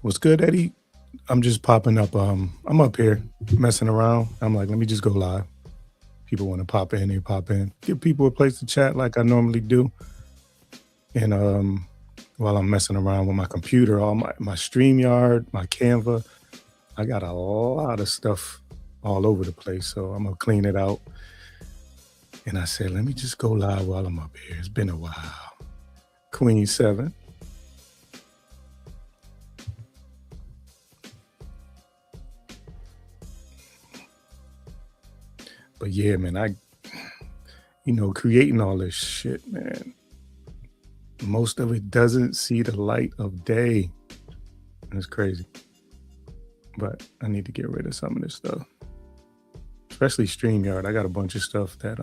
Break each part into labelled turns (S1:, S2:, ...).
S1: What's good, Eddie? I'm just popping up. I'm up here messing around. I'm like, let me just go live. People want to pop in, they pop in. Give people a place to chat like I normally do. And while I'm messing around with my computer, all my StreamYard, my Canva, I got a lot of stuff all over the place. So I'm gonna clean it out. And I said, let me just go live while I'm up here. It's been a while. Queen Seven. But yeah, man, creating all this shit, man. Most of it doesn't see the light of day. It's crazy. But I need to get rid of some of this stuff. Especially StreamYard. I got a bunch of stuff that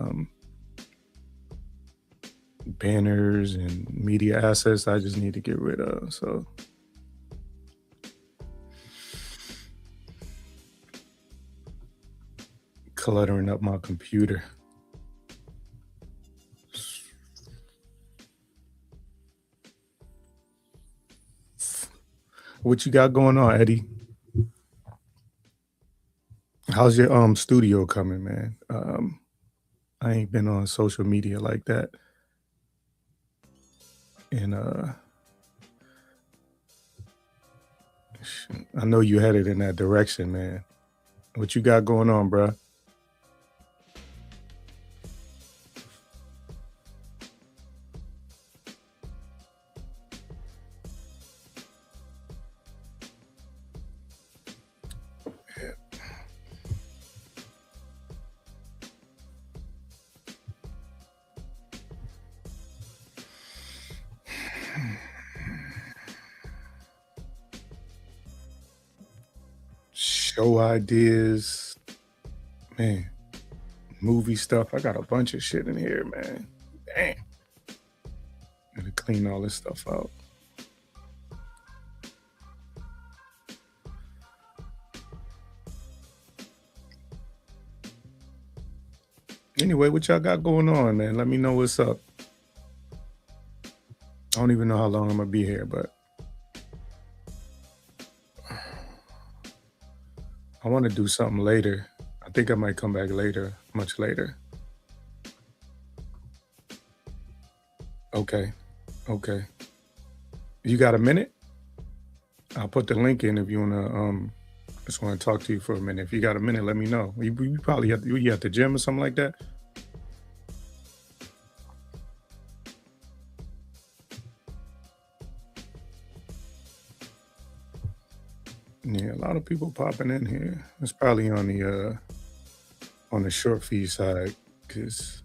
S1: banners and media assets I just need to get rid of. So cluttering up my computer. What you got going on, Eddie? How's your studio coming, man? I ain't been on social media like that. And I know you headed in that direction, man. What you got going on, bruh? Show ideas, man. Movie stuff. I got a bunch of shit in here, man. Damn. Gotta clean all this stuff out. Anyway, what y'all got going on, man? Let me know what's up. I don't even know how long I'm gonna be here, but I want to do something later. I think I might come back later, much later. Okay. Okay. You got a minute? I'll put the link in if you wanna just want to talk to you for a minute. If you got a minute, let me know. You probably you at the gym or something like that. Yeah, a lot of people popping in here. It's probably on the short fee side, cause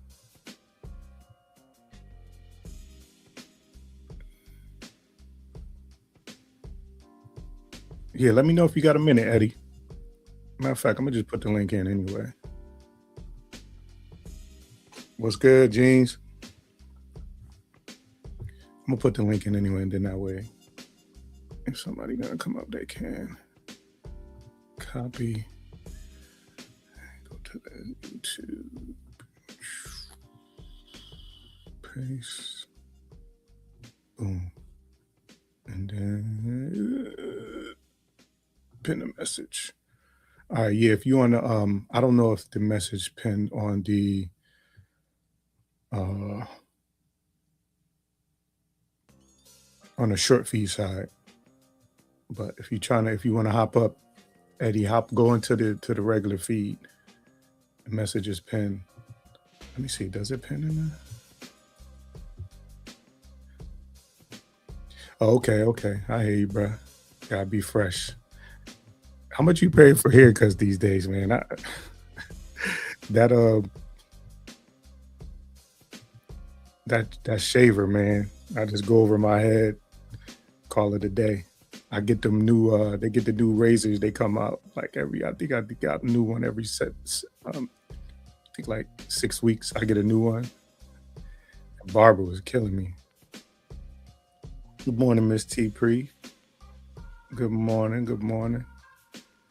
S1: yeah. Let me know if you got a minute, Eddie. Matter of fact, I'm gonna just put the link in anyway. What's good, Jeans? I'm gonna put the link in anyway, and then that way, if somebody gonna come up, they can copy. Go to the YouTube. Paste. Boom. And then pin the message. All right, yeah. If you want to, I don't know if the message pinned on the uh on the short fee side, but if you want to hop up, Eddie, go into the regular feed. The message is pinned. Let me see. Does it pin in there? Oh, okay, okay. I hear you, bro. Gotta be fresh. How much you pay for haircuts these days, man? That that shaver, man. I just go over my head, call it a day. I get them new they get the new razors, they come out like every I think I got a new one every I think like 6 weeks I get a new one. Barber was killing me. Good morning, Miss T Pre. Good morning, good morning.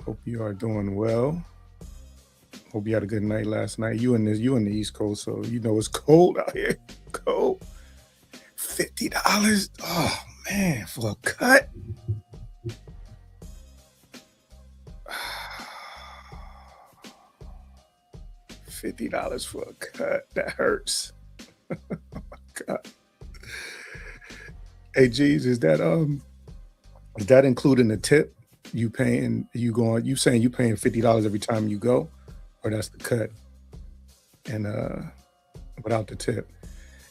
S1: Hope you are doing well. Hope you had a good night last night. You in the East Coast, so you know it's cold out here. Cold. $50. Oh man, for a cut. $50 for a cut. That hurts. God. Hey, geez, is that including the tip? You saying you paying $50 every time you go, or that's the cut and without the tip?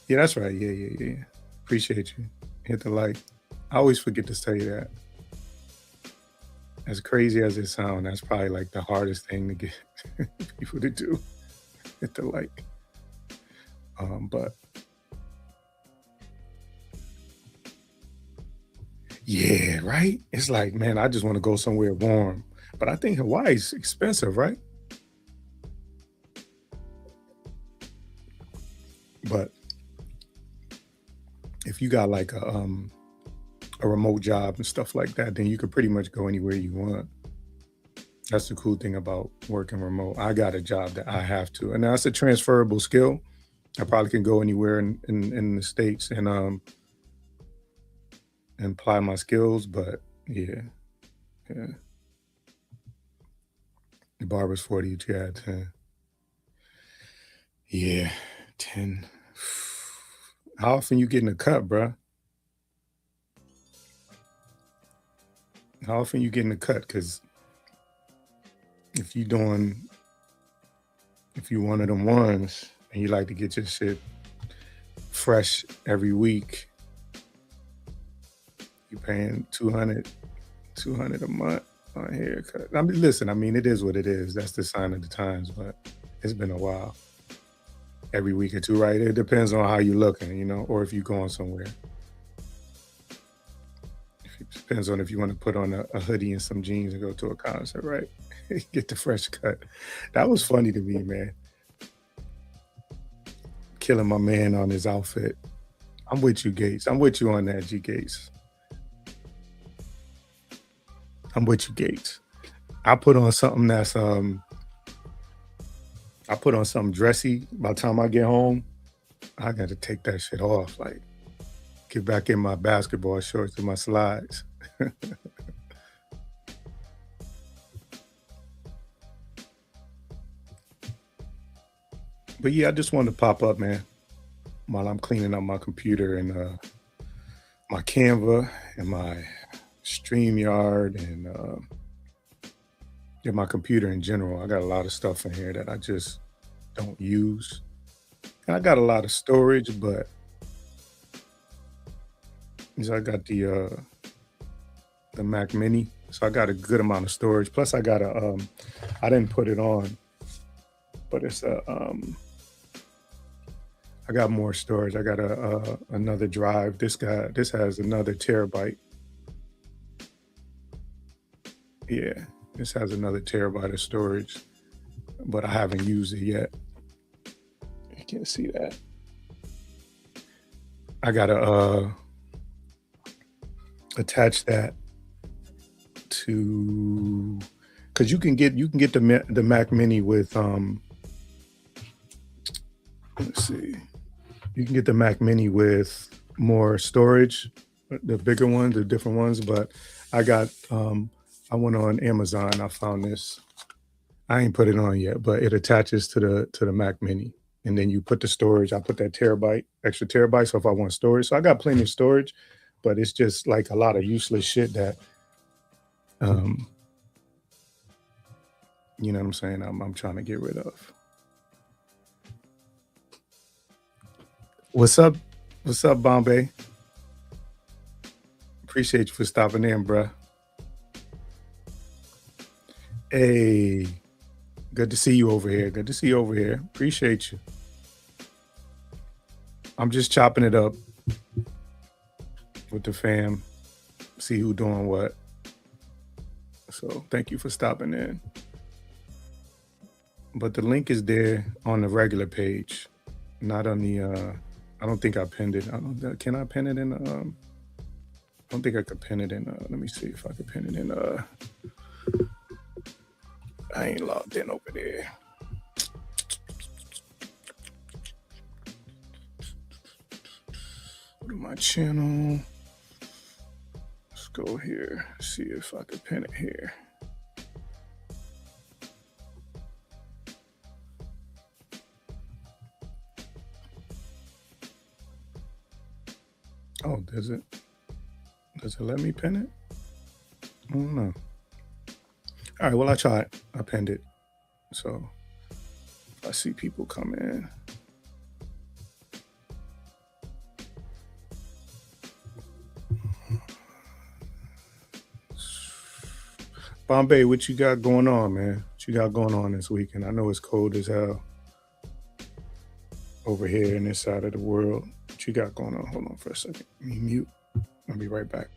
S1: Yeah, that's right. Yeah, yeah, yeah. Appreciate you. Hit the like. I always forget to say that. As crazy as it sounds, that's probably like the hardest thing to get people to do. Hit the like. But yeah, right? It's like, man, I just want to go somewhere warm. But I think Hawaii's expensive, right? But if you got like a remote job and stuff like that, then you could pretty much go anywhere you want. That's the cool thing about working remote. I got a job that I have to, and that's a transferable skill. I probably can go anywhere in the states and apply my skills. But yeah, yeah, the barber's 40, yeah, 10. Yeah, 10. How often you getting a cut, bruh? How often you getting a cut? Because if you doing if you one of them ones and you like to get your shit fresh every week, you paying 200 a month on a haircut. I mean, listen, I mean, it is what it is. That's the sign of the times, but it's been a while. Every week or two, right? It depends on how you looking, or if you going somewhere. It depends on if you want to put on a hoodie and some jeans and go to a concert, right? Get the fresh cut. That was funny to me, man. Killing my man on his outfit. I'm with you, Gates. I'm with you on that, G Gates. I'm with you, Gates. I put on something I put on something dressy. By the time I get home, I got to take that shit off. Like, get back in my basketball shorts and my slides. But yeah, I just wanted to pop up, man, while I'm cleaning up my computer and my Canva and my StreamYard and yeah, my computer in general. I got a lot of stuff in here that I just don't use. And I got a lot of storage, but I got the Mac Mini, so I got a good amount of storage. Plus, I got I didn't put it on, but it's I got more storage. I got another drive. This has another terabyte. Yeah, this has another terabyte of storage, but I haven't used it yet. You can't see that. I gotta attach that to because you can get the Mac Mini with let's see, you can get the Mac Mini with more storage, the bigger ones, the different ones. But I got I went on Amazon. I found this. I ain't put it on yet, but it attaches to the Mac Mini, and then you put the storage. I put that extra terabyte. So if I want storage, so I got plenty of storage, but it's just like a lot of useless shit that um, you know what I'm saying. I'm trying to get rid of. What's up? What's up, Bombay? Appreciate you for stopping in, bruh. Hey, good to see you over here. Good to see you over here. Appreciate you. I'm just chopping it up with the fam. See who doing what. So thank you for stopping in. But the link is there on the regular page, not on the. I don't think I pinned it. Can I pin it in? I don't think I could pin it in. Let me see if I could pin it in. I ain't logged in over there. Go to my channel. Let's go here. See if I could pin it here. Oh, does it let me pin it? I don't know. All right, well, I tried. I pinned it. So if I see people come in. Bombay, what you got going on, man? What you got going on this weekend? I know it's cold as hell over here in this side of the world. What you got going on? Hold on for a second. Let me mute. I'll be right back.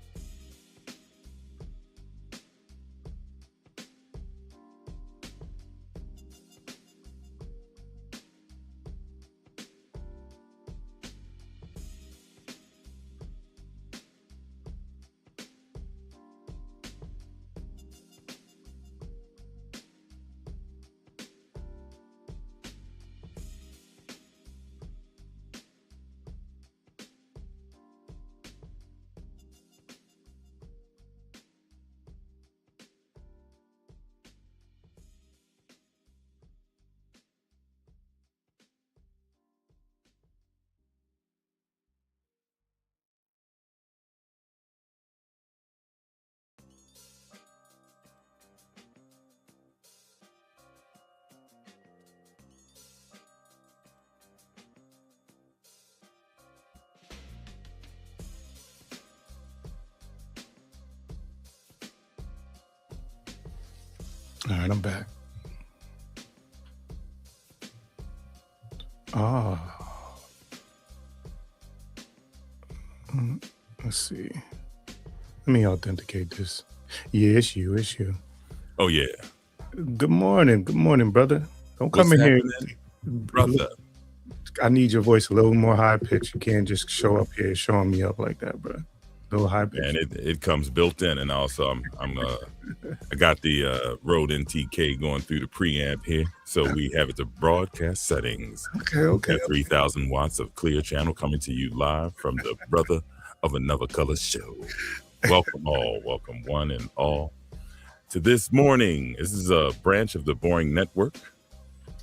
S1: All right, I'm back. Ah, let's see. Let me authenticate this. Yeah, it's you. It's you.
S2: Oh yeah.
S1: Good morning. Good morning, brother. Don't come
S2: What's
S1: in here.
S2: happening, brother?
S1: I need your voice a little more high pitched. You can't just show up here showing me up like that, bro. A little high pitched.
S2: And it comes built in, and also I got the Rode NTK going through the preamp here, so we have it to broadcast settings.
S1: Okay.
S2: 3,000 watts of clear channel coming to you live from the Brother of Another Color show. Welcome one and all to this morning. This is a branch of the Boring Network.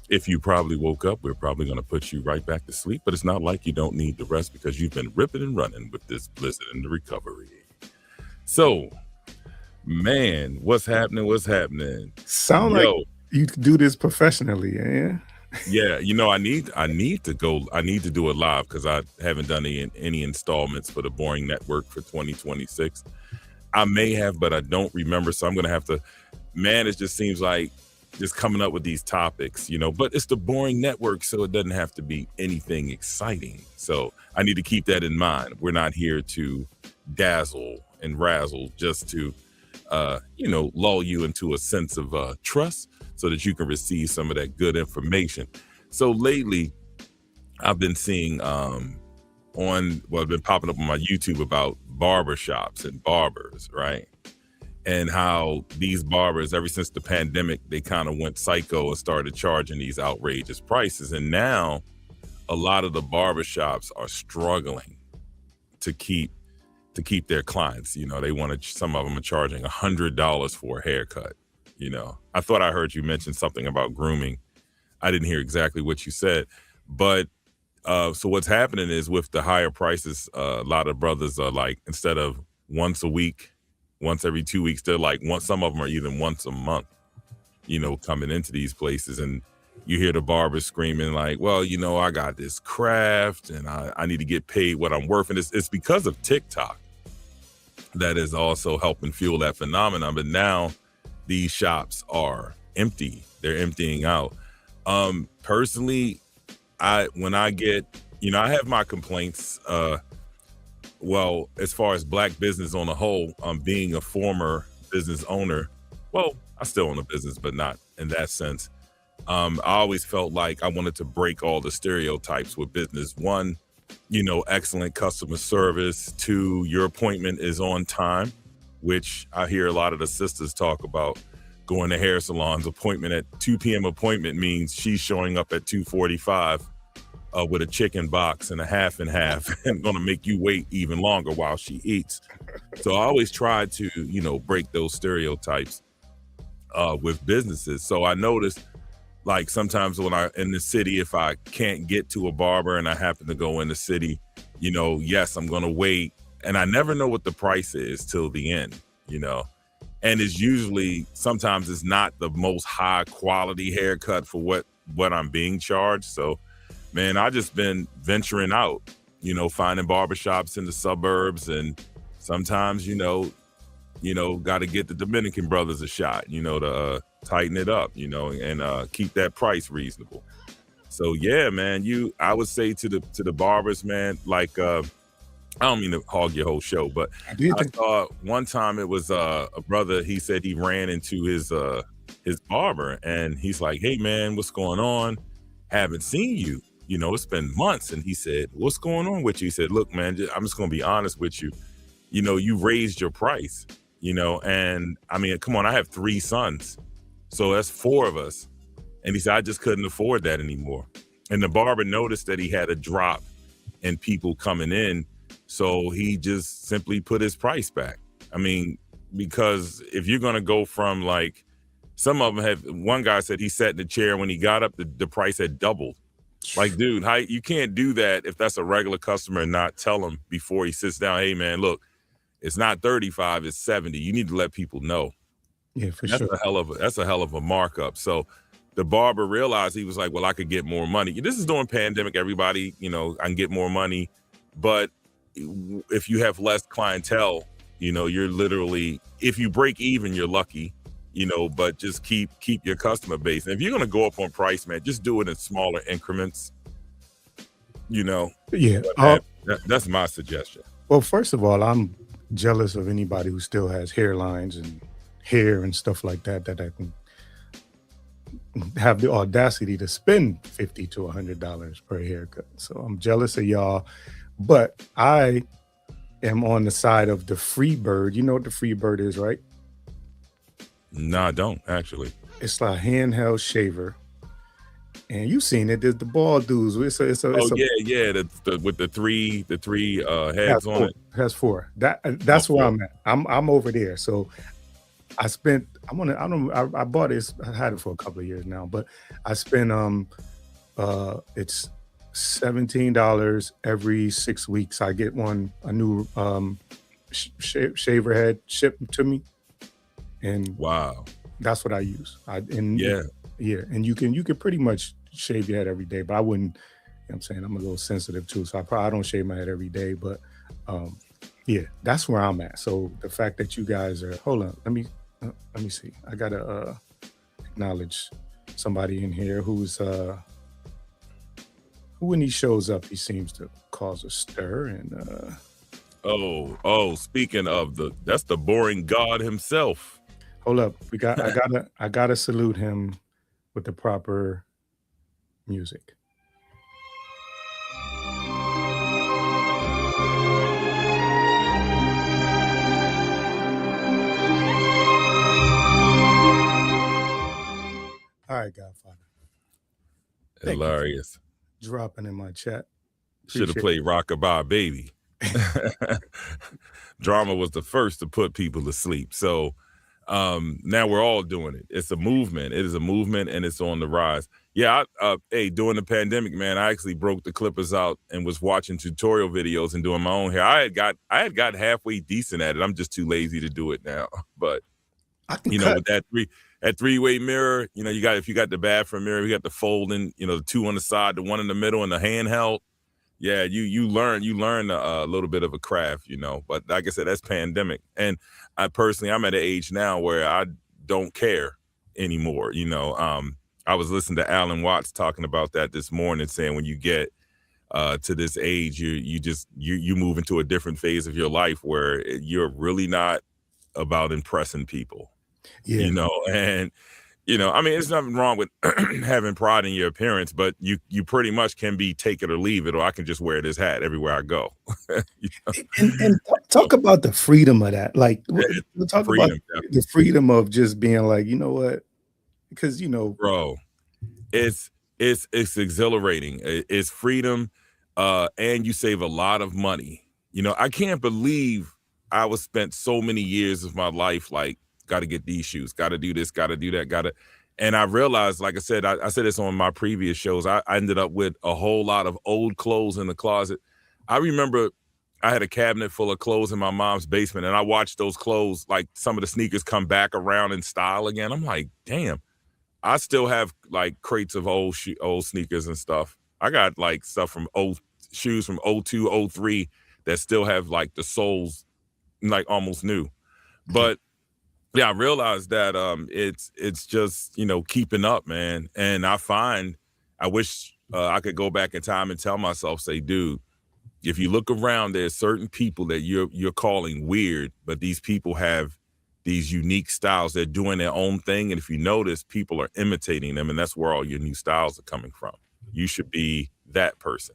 S2: If you probably woke up, we're probably going to put you right back to sleep, but it's not like you don't need the rest because you've been ripping and running with this blizzard and the recovery. So, man, what's happening?
S1: Sound like you do this professionally, yeah?
S2: Yeah, I need to do it live because I haven't done any installments for the Boring Network for 2026. I may have, but I don't remember, so I'm going to have to, man, it just seems like just coming up with these topics, but it's the Boring Network, so it doesn't have to be anything exciting. So I need to keep that in mind. We're not here to dazzle and razzle, just to, lull you into a sense of trust so that you can receive some of that good information. So lately, I've been seeing I've been popping up on my YouTube about barbershops and barbers, right? And how these barbers, ever since the pandemic, they kind of went psycho and started charging these outrageous prices. And now a lot of the barbershops are struggling to keep their clients. They want to, some of them are charging $100 for a haircut. I thought I heard you mention something about grooming. I didn't hear exactly what you said, but so what's happening is with the higher prices, a lot of brothers are like, instead of once a week, once every 2 weeks, they're like some of them are even once a month, coming into these places. And you hear the barbers screaming like, well, I got this craft and I need to get paid what I'm worth. And it's because of TikTok that is also helping fuel that phenomenon. But now these shops are empty. They're emptying out. Personally, when I get, I have my complaints, well, as far as black business on the whole, being a former business owner, well, I still own a business, but not in that sense. I always felt like I wanted to break all the stereotypes with business. One, excellent customer service. Two, your appointment is on time, which I hear a lot of the sisters talk about. Going to hair salons, appointment at 2 p.m. appointment means she's showing up at 2:45. With a chicken box and a half and half and gonna make you wait even longer while she eats. So I always try to, break those stereotypes with businesses. So I noticed like sometimes when I in the city, if I can't get to a barber and I happen to go in the city, yes, I'm gonna wait and I never know what the price is till the end, you know. And it's usually sometimes it's not the most high quality haircut for what I'm being charged. So, man, I just been venturing out, you know, finding barbershops in the suburbs, and sometimes, got to get the Dominican brothers a shot, to tighten it up, and keep that price reasonable. So yeah, man, I would say to the barbers, man, like I don't mean to hog your whole show, but I saw one time it was a brother. He said he ran into his barber, and he's like, "Hey man, what's going on? Haven't seen you. It's been months." And he said, "What's going on with you?" He said, "Look, man, I'm just gonna be honest with you. You raised your price. And I mean, come on, I have 3 sons, so that's 4 of us." And he said, "I just couldn't afford that anymore." And the barber noticed that he had a drop in people coming in. So he just simply put his price back. I mean, because if you're going to go from like, some of them one guy said he sat in the chair, when he got up, the price had doubled. Like, dude, you can't do that if that's a regular customer and not tell him before he sits down, "Hey man, look, it's not 35, it's 70. You need to let people know."
S1: Yeah, for
S2: That's
S1: sure.
S2: that's a hell of a markup. So the barber realized, he was like, "Well, I could get more money." This is during pandemic. Everybody, I can get more money. But if you have less clientele, you're literally, if you break even, you're lucky, but just keep your customer base. And if you're going to go up on price, man, just do it in smaller increments,
S1: Yeah.
S2: That's my suggestion.
S1: Well, first of all, I'm jealous of anybody who still has hairlines and hair and stuff like that I can have the audacity to spend $50 to $100 per haircut. So I'm jealous of y'all. But I am on the side of the Free Bird. You know what the Free Bird is, right?
S2: No, I don't actually.
S1: It's like a handheld shaver. And you've seen it. There's the bald dudes. It's a
S2: Yeah. With the three heads on it.
S1: Has 4. That's where I'm at. I'm over there. So I bought it. I had it for a couple of years now, but I spent it's $17 every 6 weeks. I get a new shaver head shipped to me, and
S2: Wow.
S1: that's what I use.
S2: Yeah.
S1: And you can pretty much shave your head every day, but I wouldn't. I'm saying I'm a little sensitive too, so I don't shave my head every day. But yeah, that's where I'm at. So the fact that you guys are, hold on, let me see. I gotta acknowledge somebody in here who's when he shows up, he seems to cause a stir. And
S2: speaking of that's the boring god himself.
S1: hold up, I gotta salute him with the proper music. All right, Godfather. Thank you for
S2: Hilarious.
S1: dropping in my chat.
S2: Should have
S1: Appreciate
S2: played Rockabye Baby. Drama was the first to put people to sleep. So now we're all doing it. It's a movement. It is a movement, and it's on the rise. Yeah, during the pandemic, man, I actually broke the clippers out and was watching tutorial videos and doing my own hair. I had got halfway decent at it. I'm just too lazy to do it now. But
S1: I can cut.
S2: with that three-way mirror, if you got the bathroom mirror, you got the folding, the 2 on the side, the 1 in the middle, and the handheld. Yeah, you learn a little bit of a craft, But like I said, that's pandemic, and I'm at an age now where I don't care anymore. I was listening to Alan Watts talking about that this morning, saying when you get to this age, you move into a different phase of your life where you're really not about impressing people.
S1: Yeah.
S2: And I mean, there's nothing wrong with having pride in your appearance, but you pretty much can be take it or leave it, or I can just wear this hat everywhere I go.
S1: And talk about the freedom of that. Like, we'll talk about the freedom of just being like, you know what? Because
S2: bro, it's exhilarating. It's freedom, and you save a lot of money. I can't believe I was spent so many years of my life like, got to get these shoes, got to do this, got to do that, and I realized, like I said, I said this on my previous shows, I ended up with a whole lot of old clothes in the closet. I remember I had a cabinet full of clothes in my mom's basement, and I watched those clothes, like some of the sneakers, come back around in style again. I'm like, damn, I still have like crates of old sneakers and stuff. I got like stuff from old shoes from '02, '03 that still have like the soles like almost new. But yeah, I realized that it's just, keeping up, man. And I wish I could go back in time and tell myself, say, dude, if you look around, there's certain people that you're calling weird, but these people have these unique styles. They're doing their own thing, and if you notice, people are imitating them, and that's where all your new styles are coming from. You should be that person,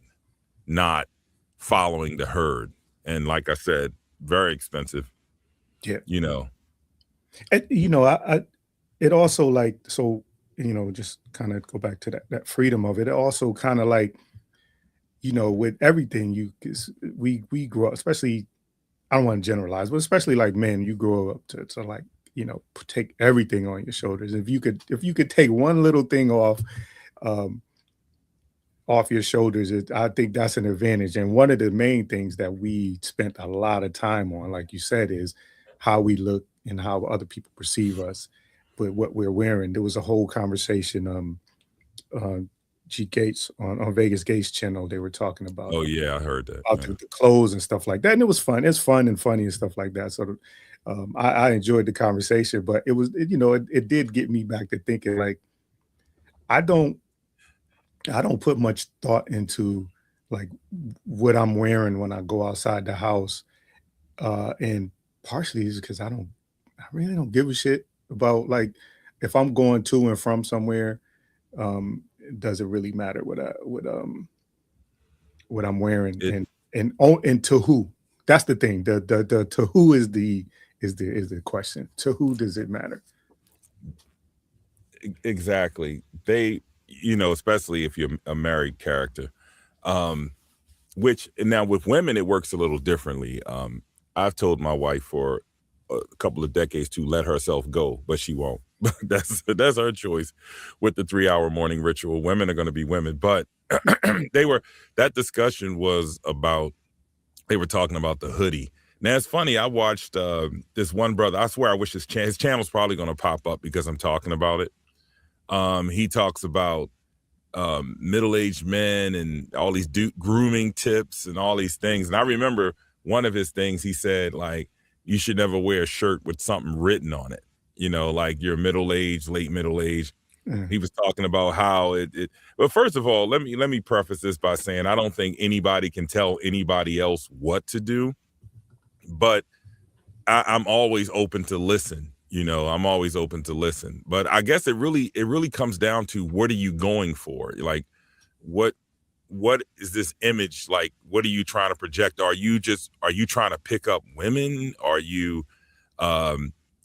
S2: not following the herd. And like I said, very expensive.
S1: Yeah.
S2: You know.
S1: And, it also like, so, just kind of go back to that freedom of it. It also kind of like, with everything, 'cause we grow up, especially, I don't want to generalize, but especially like men, you grow up to like, take everything on your shoulders. If you could take one little thing um, off your shoulders, I think that's an advantage. And one of the main things that we spent a lot of time on, like you said, is how we look and how other people perceive us, but what we're wearing. There was a whole conversation. Uh, G Gates on Vegas Gates channel. They were talking about
S2: Oh yeah, I heard that.
S1: about
S2: Yeah.
S1: the clothes and stuff like that, and it was fun. It's fun and funny and stuff like that. So I enjoyed the conversation, but it did get me back to thinking like I don't I don't put much thought into like what I'm wearing when I go outside the house, and partially is because I really don't give a shit about like if I'm going to and from somewhere. Does it really matter what I'm wearing
S2: It
S1: and to who? That's the thing. The to who is the question. To who does it matter?
S2: exactly. They, especially if you're a married character. Um, which now with women it works a little differently. I've told my wife for a couple of decades to let herself go, but she won't. That's her choice with the 3-hour morning ritual. Women are going to be women, but they were that discussion was about they were talking about the hoodie. Now it's funny. I watched this one brother. I swear, I wish his channel's probably going to pop up because I'm talking about it. He talks about middle-aged men and all these grooming tips and all these things. And I remember one of his things. He said like you should never wear a shirt with something written on it. Like you're middle-aged, late middle-aged.
S1: Mm.
S2: He was talking about how but first of all, let me preface this by saying I don't think anybody can tell anybody else what to do, but I'm always open to listen. I'm always open to listen. But I guess it really comes down to what are you going for? Like what what is this image like? What are you trying to project? Are you trying to pick up women? Are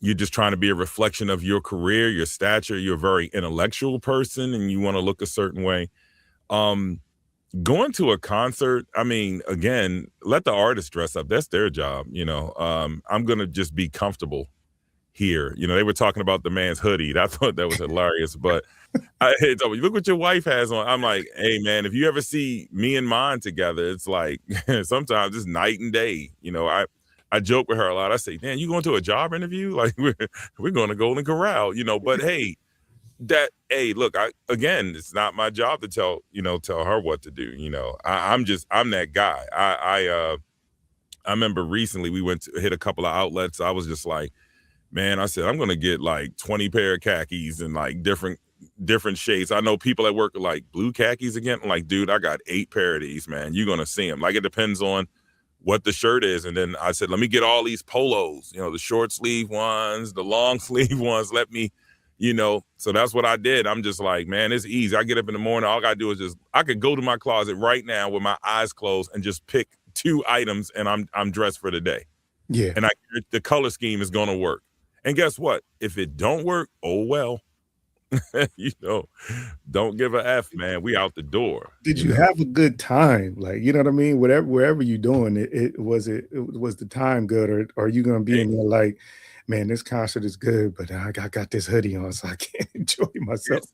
S2: you're just trying to be a reflection of your career, your stature? You're a very intellectual person and you want to look a certain way. Um, Going to a concert, I mean, again, let the artist dress up. That's their job. I'm gonna just be comfortable here. They were talking about the man's hoodie. I thought that was hilarious. But it's always, look what your wife has on. I'm like, hey man, if you ever see me and mine together, it's like sometimes it's night and day. I joke with her a lot. I say, "Dan, you going to a job interview? Like we're going to Golden Corral, But hey, look, it's not my job to tell her what to do. I'm that guy. I remember recently we went to hit a couple of outlets. I was just like, man, I said I'm gonna get like 20 pair of khakis and like different shades. I know people at work are like blue khakis again. I'm like, dude, I got 8 pair of these, man. You're gonna see them. Like it depends on what the shirt is. And then I said, let me get all these polos, the short sleeve ones, the long sleeve ones. Let me, so that's what I did. I'm just like, man, it's easy. I get up in the morning. All I gotta do is I could go to my closet right now with my eyes closed and just pick 2 items and I'm dressed for the day.
S1: Yeah.
S2: And the color scheme is going to work. And guess what? If it don't work, oh well. Don't give a F, man. We out the door.
S1: Did you have a good time? Like, you know what I mean? Wherever you doing, it was the time good, or are you gonna be
S2: Hey,
S1: in there like, man, this concert is good, but I got this hoodie on, so I can't enjoy myself.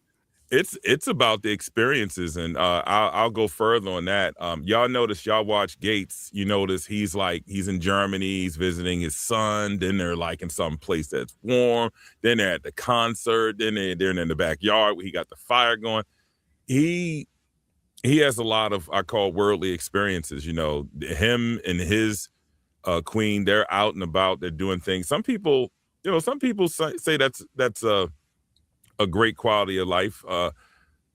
S2: here's, It's about the experiences, and I'll go further on that. Y'all notice, y'all watch Gates, you notice he's in Germany, he's visiting his son, then they're like in some place that's warm, then they're at the concert, then they're in the backyard where he got the fire going. He has a lot of, I call, worldly experiences. You know, him and his queen, they're out and about, they're doing things. Some people, say that's a great quality of life. I'm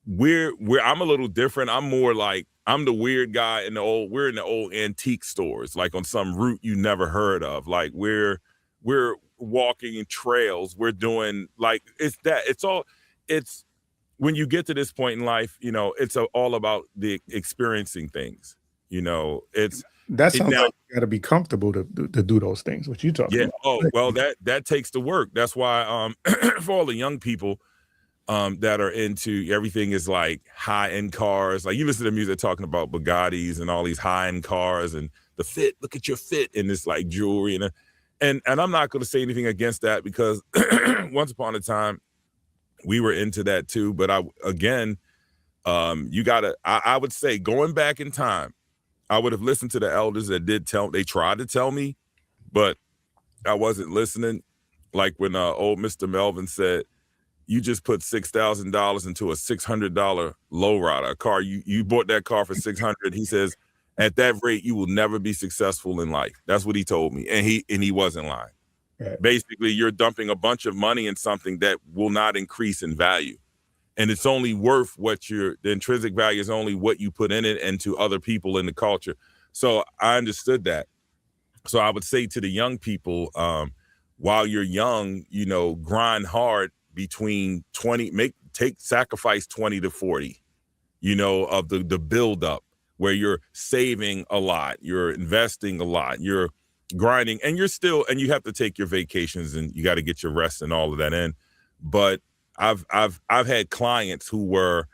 S2: a little different. I'm more like, I'm the weird guy we're in the old antique stores, like on some route you never heard of. Like we're walking in trails. We're doing like, it's when you get to this point in life, it's all about the experiencing things.
S1: That sounds
S2: now,
S1: like you got to be comfortable to do those things. What you talking about?
S2: Oh, well, that takes the work. That's why for all the young people that are into everything is like high-end cars. Like you listen to music talking about Bugattis and all these high-end cars and the fit. Look at your fit in this like jewelry and I'm not going to say anything against that because once upon a time we were into that too. But I would say going back in time, I would have listened to the elders that they tried to tell me, but I wasn't listening. Like when old Mr. Melvin said, you just put $6,000 into a $600 lowrider, a car. You bought that car for $600. He says, at that rate, you will never be successful in life. That's what he told me. And he wasn't lying.
S1: Right.
S2: Basically, you're dumping a bunch of money in something that will not increase in value. And it's only worth the intrinsic value is only what you put in it and to other people in the culture. So I understood that. So I would say to the young people, while you're young, grind hard between sacrifice 20 to 40, of the build up where you're saving a lot, you're investing a lot, you're grinding, and you have to take your vacations and you got to get your rest and all of that in. But I've had clients who were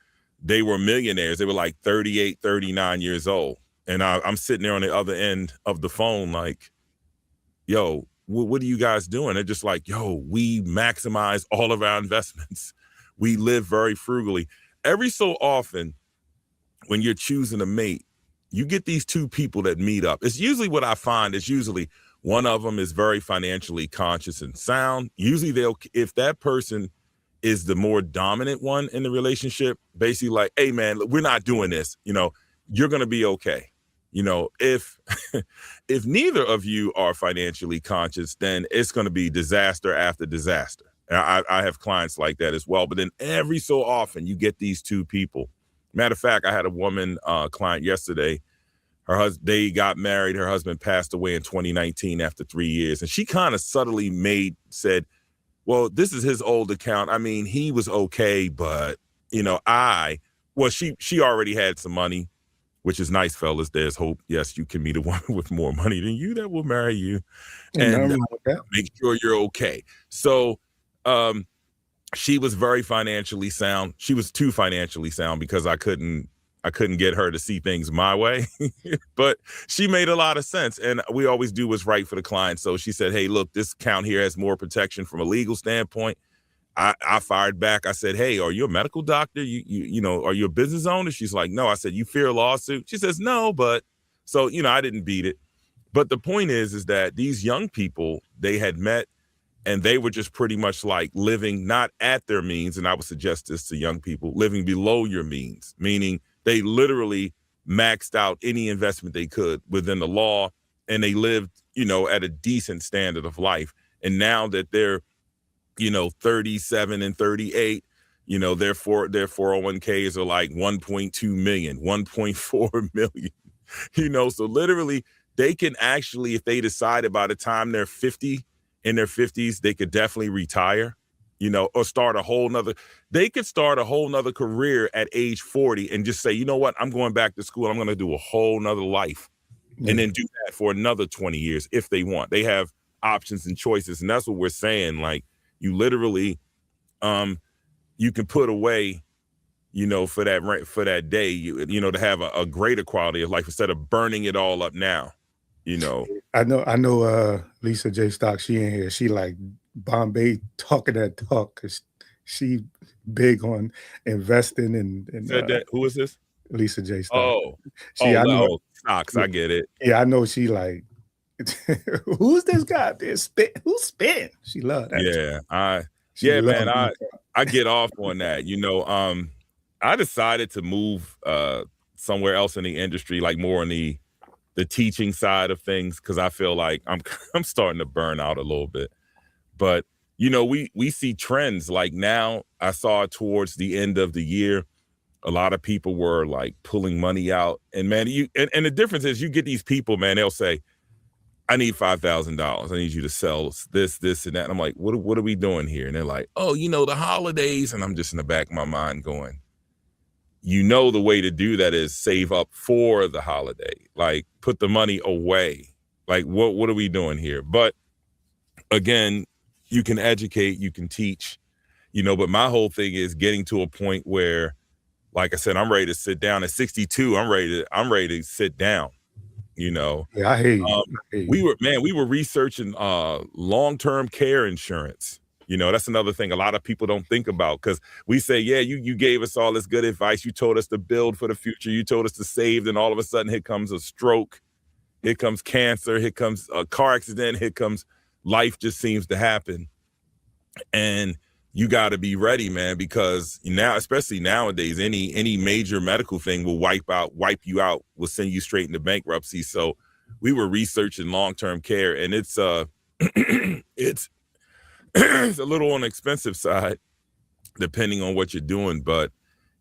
S2: millionaires. They were like 38, 39 years old. And I'm sitting there on the other end of the phone like, yo, what are you guys doing? They're just like, yo, we maximize all of our investments. We live very frugally. Every so often, when you're choosing a mate, you get these two people that meet up. It's usually what I find is usually one of them is very financially conscious and sound. Usually if that person is the more dominant one in the relationship, basically like, hey man, we're not doing this. You're going to be okay. If neither of you are financially conscious, then it's going to be disaster after disaster. And I have clients like that as well. But then every so often you get these two people. Matter of fact, I had a woman client yesterday. They got married. Her husband passed away in 2019 after 3 years. And she kind of subtly said, well, this is his old account. I mean, he was okay, but she already had some money, which is nice, fellas. There's hope. Yes, you can meet a woman with more money than you that will marry you, and make sure you're okay. So, she was very financially sound. She was too financially sound because I couldn't get her to see things my way, but she made a lot of sense. And we always do what's right for the client. So she said, hey, look, this account here has more protection from a legal standpoint. I fired back. I said, hey, are you a medical doctor? Are you a business owner? She's like, no. I said, you fear a lawsuit? She says, no, but so, I didn't beat it. But the point is that these young people, they had met and they were just pretty much like living not at their means. And I would suggest this to young people, living below your means, meaning they literally maxed out any investment they could within the law, and they lived, at a decent standard of life. And now that they're, 37 and 38, their 401ks are like 1.2 million, 1.4 million, so literally they can actually, if they decided by the time they're 50, in their 50s, they could definitely retire. Or start a whole nother career at age 40 and just say, you know what, I'm going back to school. I'm going to do a whole nother life and then do that for another 20 years if they want. They have options and choices. And that's what we're saying. Like you literally, you can put away, for that day, to have a greater quality of life instead of burning it all up now,
S1: I know Lisa J. Stock, she in here. She like Bombay talking that talk because she big on investing and
S2: Said that. Who is this?
S1: Lisa J. Stock.
S2: Oh,
S1: She, I know,
S2: oh, stocks.
S1: yeah,
S2: I get it.
S1: yeah, I know. She like, who's this guy? This spit? Who's spitting? She loved that.
S2: Yeah,
S1: She
S2: man.
S1: loved
S2: I get off on that. I decided to move somewhere else in the industry, like more on the teaching side of things, because I feel like I'm I'm starting to burn out a little bit. But we see trends like now. I saw towards the end of the year, a lot of people were like pulling money out, and man, and the difference is you get these people, man, they'll say, I need $5,000. I need you to sell this, and that. And I'm like, what are we doing here? And they're like, oh, the holidays. And I'm just in the back of my mind going, the way to do that is save up for the holiday, like put the money away. Like, what are we doing here? But again, you can educate, you can teach, but my whole thing is getting to a point where, like I said, I'm ready to sit down at 62. I'm ready to sit down.
S1: Yeah, I hate you.
S2: We were researching long-term care insurance. That's another thing a lot of people don't think about, because we say, yeah, you gave us all this good advice. You told us to build for the future. You told us to save. Then all of a sudden, here comes a stroke. Here comes cancer. Here comes a car accident. Here comes life just seems to happen. And you got to be ready, man, because now, especially nowadays, any major medical thing will wipe you out, will send you straight into bankruptcy. So we were researching long-term care, and it's it's a little on the expensive side, depending on what you're doing. But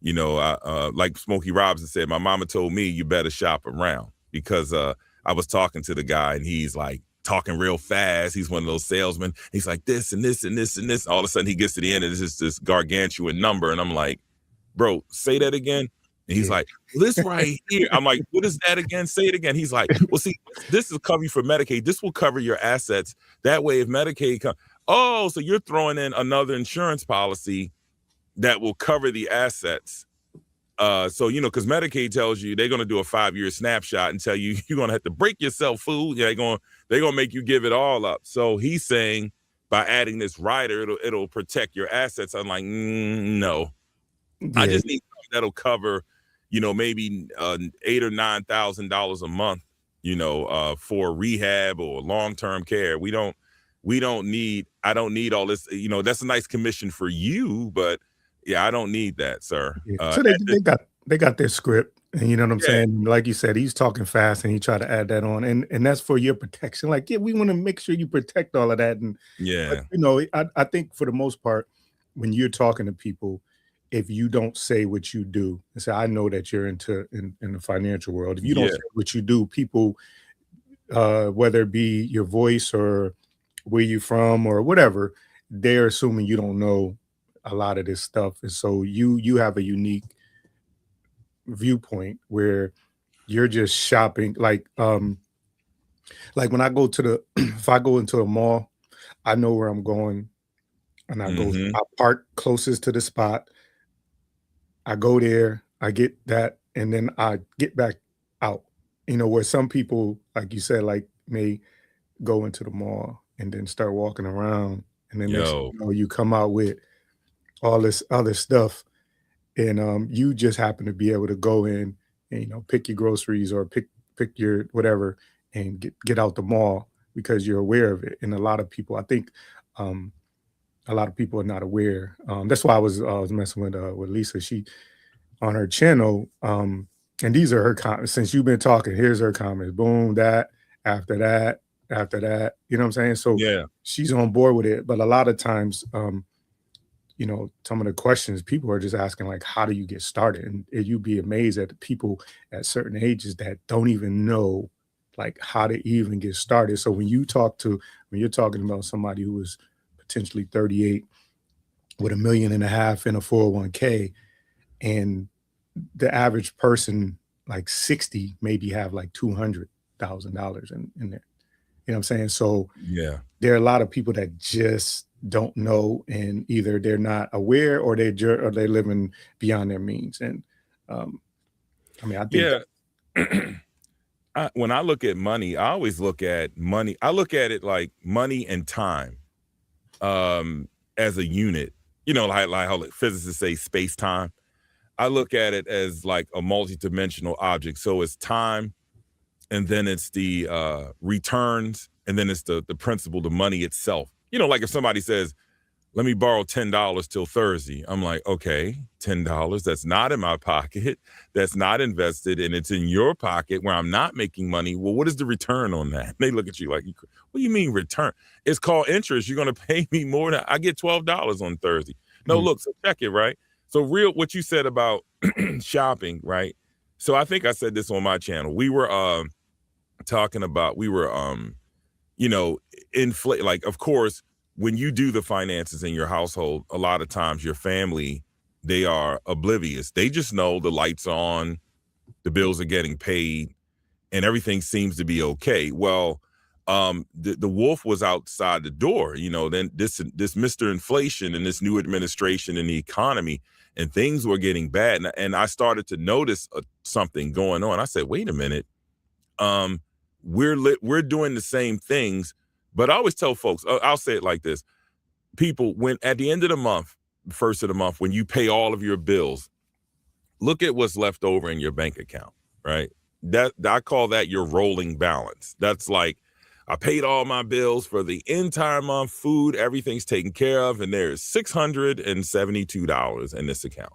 S2: like Smokey Robinson said, my mama told me you better shop around, because I was talking to the guy, and he's like talking real fast. He's one of those salesmen. He's like this and this and this and this. All of a sudden he gets to the end and it's just this gargantuan number. And I'm like, bro, say that again. And he's like, well, this right here. I'm like, what is that again? Say it again. He's like, well, see, this will cover you for Medicaid. This will cover your assets. That way, if Medicaid comes, oh, so you're throwing in another insurance policy that will cover the assets. So, because Medicaid tells you they're going to do a 5-year snapshot and tell you you're going to have to break yourself, fool. They're going to make you give it all up. So he's saying by adding this rider, it'll protect your assets. I'm like, no. Yeah. I just need something that'll cover, maybe $8,000 or $9,000 a month, for rehab or long-term care. I don't need all this, that's a nice commission for you, but yeah, I don't need that, sir.
S1: Yeah. So they got their script, and you know what I'm saying? Like you said, he's talking fast, and he tried to add that on, and that's for your protection. Like, yeah, we want to make sure you protect all of that. And
S2: yeah,
S1: but, I think for the most part, when you're talking to people, if you don't say what you do, and say, I know that you're in the financial world. If you don't say what you do, people, whether it be your voice or where you're from or whatever, they're assuming you don't know a lot of this stuff. And so you have a unique viewpoint where you're just shopping. Like when I go to if I go into a mall, I know where I'm going, and I park closest to the spot. I go there, I get that, and then I get back out. Where some people, like you said, like may go into the mall and then start walking around, and then next thing you come out with all this other stuff, and you just happen to be able to go in and pick your groceries or pick your whatever and get out the mall because you're aware of it. And a lot of people, I think, a lot of people are not aware. That's why I was messing with Lisa. She on her channel, and these are her comments. Since you've been talking, here's her comments. Boom, that, after that, after that. You know what I'm saying? So
S2: yeah,
S1: she's on board with it. But a lot of times, some of the questions people are just asking, like, how do you get started? And you'd be amazed at the people at certain ages that don't even know, like, how to even get started. So when you're talking about somebody who is potentially 38 with $1.5 million in a 401k, and the average person, like 60, maybe have like $200,000 in there. You know what I'm saying? So
S2: yeah,
S1: there are a lot of people that just don't know, and either they're not aware or they're living beyond their means. And I think
S2: when I look at money, I always look at money. I look at it like money and time as a unit. you know, like how physicists say space time. I look at it as like a multidimensional object. So it's time, and then it's the returns, and then it's the principle, the money itself. You know, like if somebody says, let me borrow $10 till Thursday. I'm like, okay, $10, that's not in my pocket. That's not invested, and it's in your pocket where I'm not making money. Well, what is the return on that? They look at you like, what do you mean return? It's called interest. You're going to pay me more than I get $12 on Thursday. No, look, so check it, right? So what you said about shopping, right? So I think I said this on my channel. We were talking about, you know, inflate, like, of course, when you do the finances in your household, a lot of times your family, they are oblivious. They just know the lights are on, the bills are getting paid, and everything seems to be okay. Well, the wolf was outside the door. You know, then this Mr. Inflation and this new administration and the economy, and things were getting bad. And I started to notice something going on. I said, wait a minute, we're doing the same things. But I always tell folks, I'll say it like this. People, when at the end of the month, first of the month, when you pay all of your bills, look at what's left over in your bank account, right? That I call that your rolling balance. That's like, I paid all my bills for the entire month, food, everything's taken care of, and there's $672 in this account.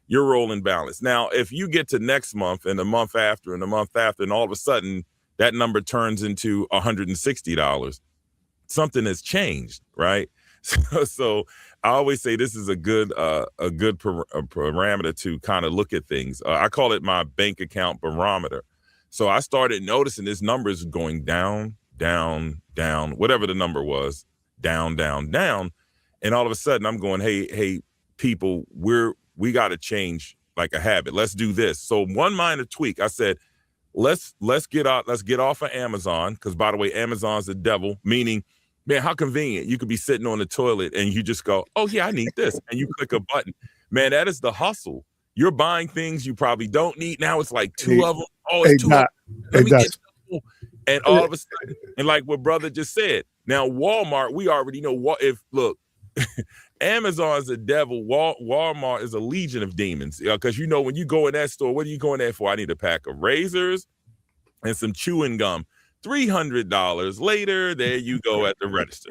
S2: Your rolling balance. Now, if you get to next month and the month after and the month after, and all of a sudden that number turns into $160, something has changed, right? So I always say this is a good parameter to kind of look at things. I call it my bank account barometer. So I started noticing this number is going down, down, down, whatever the number was, down, down, down. And all of a sudden I'm going, hey, people, we got to change like a habit. Let's do this. So one minor tweak, I said, let's get off of Amazon, because by the way, Amazon's the devil, meaning, man, how convenient. You could be sitting on the toilet and you just go, oh yeah, I need this. And you click a button. Man, that is the hustle. You're buying things you probably don't need. Now it's like two of them. Oh, it's two of them. Let me get two. And all of a sudden, and like what brother just said, now Walmart, we already know what, if look, Amazon's the devil. Walmart is a legion of demons. Because you know, when you go in that store, what are you going there for? I need a pack of razors and some chewing gum. $300 later, there you go at the register.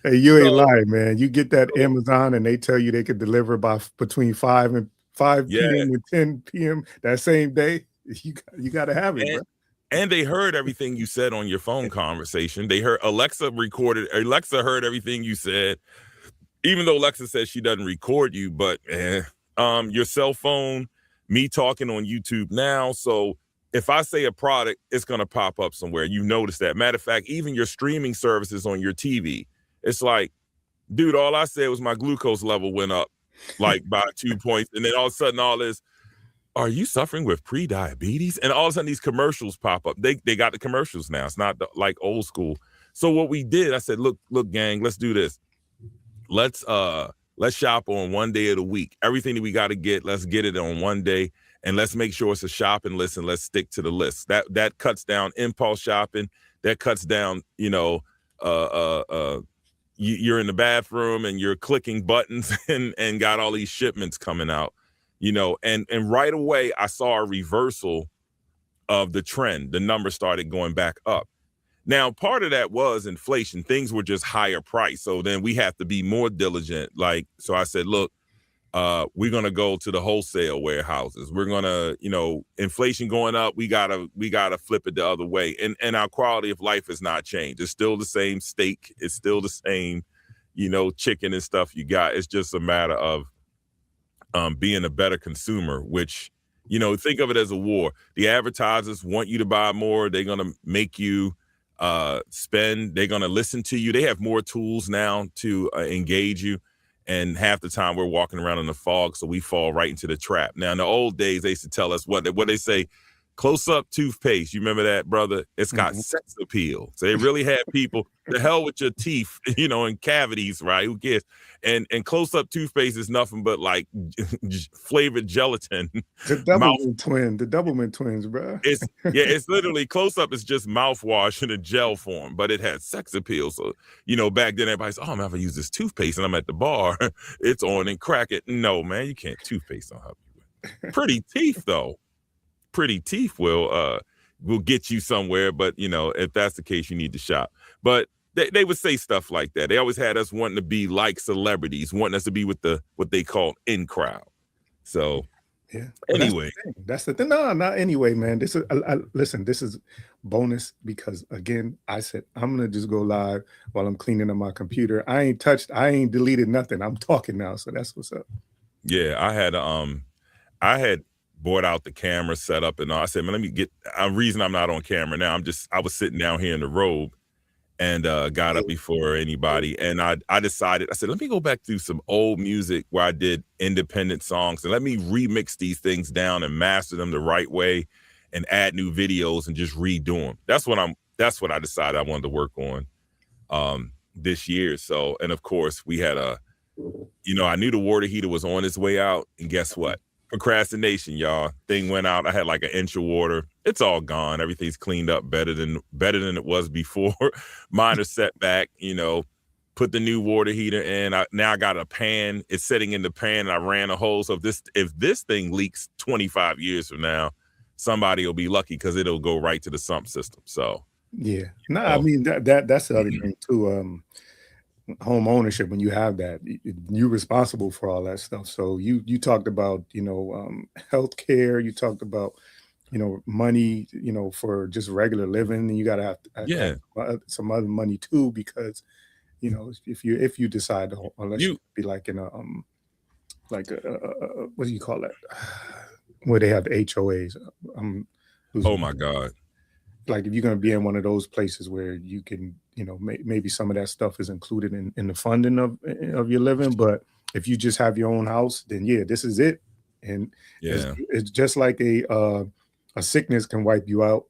S1: Hey, you ain't lying, man. You get that Amazon and they tell you they could deliver by between 5 p.m. and 10 p.m. that same day. You got to have it, bro.
S2: And they heard everything you said on your phone conversation. They heard Alexa heard everything you said, even though Alexa says she doesn't record you, but your cell phone, me talking on YouTube now. So if I say a product, it's going to pop up somewhere. You notice that. Matter of fact, even your streaming services on your TV, it's like, dude, all I said was my glucose level went up like by 2 points. And then all of a sudden all this, are you suffering with pre-diabetes? And all of a sudden these commercials pop up. They got the commercials now. It's not like old school. So what we did, I said, look, gang, let's do this. Let's shop on one day of the week. Everything that we got to get, let's get it on one day. And let's make sure it's a shopping list, and let's stick to the list. That cuts down impulse shopping. That cuts down, you know, you're in the bathroom and you're clicking buttons and got all these shipments coming out, you know, and right away I saw a reversal of the trend. The numbers started going back up. Now, part of that was inflation. Things were just higher price. So then we have to be more diligent. Like, so I said, look, we're going to go to the wholesale warehouses. We're going to, you know, inflation going up. We gotta flip it the other way. And our quality of life has not changed. It's still the same steak. It's still the same, you know, chicken and stuff you got. It's just a matter of being a better consumer, which, you know, think of it as a war. The advertisers want you to buy more. They're going to make you spend. They're going to listen to you. They have more tools now to engage you. And half the time we're walking around in the fog, so we fall right into the trap. Now, in the old days, they used to tell us what they say, Close Up toothpaste. You remember that, brother? It's got sex appeal. So they really had people, the hell with your teeth, and cavities, right? Who cares? And Close Up toothpaste is nothing but like flavored gelatin.
S1: The Doublemint twins, bro.
S2: It's literally Close Up is just mouthwash in a gel form, but it had sex appeal. So, back then everybody said, oh, I'm gonna use this toothpaste and I'm at the bar. It's on and crack it. No, man, you can't. Toothpaste don't help you with. Pretty teeth, though. Pretty teeth will get you somewhere, but if that's the case, you need to shop. But they would say stuff like that. They always had us wanting to be like celebrities, wanting us to be with what they call in crowd. So
S1: yeah.
S2: Anyway,
S1: that's the thing. No, not anyway, man. This is listen. This is bonus because again, I said I'm gonna just go live while I'm cleaning up my computer. I ain't deleted nothing. I'm talking now, so that's what's up.
S2: Yeah, I had bought out the camera setup and all. I said, man, let me get a reason I'm not on camera now. I was sitting down here in the robe and got up before anybody. And I decided, I said, let me go back through some old music where I did independent songs and let me remix these things down and master them the right way and add new videos and just redo them. That's what I decided I wanted to work on this year. So, and of course we had I knew the water heater was on its way out, and guess what? Procrastination, y'all. Thing went out. I had like an inch of water. It's all gone. Everything's cleaned up better than it was before. Minor setback, put the new water heater in. Now I got a pan. It's sitting in the pan and I ran a hole. So if this thing leaks 25 years from now, somebody will be lucky because it'll go right to the sump system. So
S1: yeah. No, I mean that's the other thing too. Home ownership, when you have that, you're responsible for all that stuff. So you talked about healthcare, you talked about money for just regular living, and you got to have some other money too, because if you decide to, unless you be like in a what do you call that, where they have the HOAs.
S2: Oh my God.
S1: Like if you're going to be in one of those places where you can, maybe some of that stuff is included in the funding of your living. But if you just have your own house, then yeah, this is it. And it's just like a sickness can wipe you out,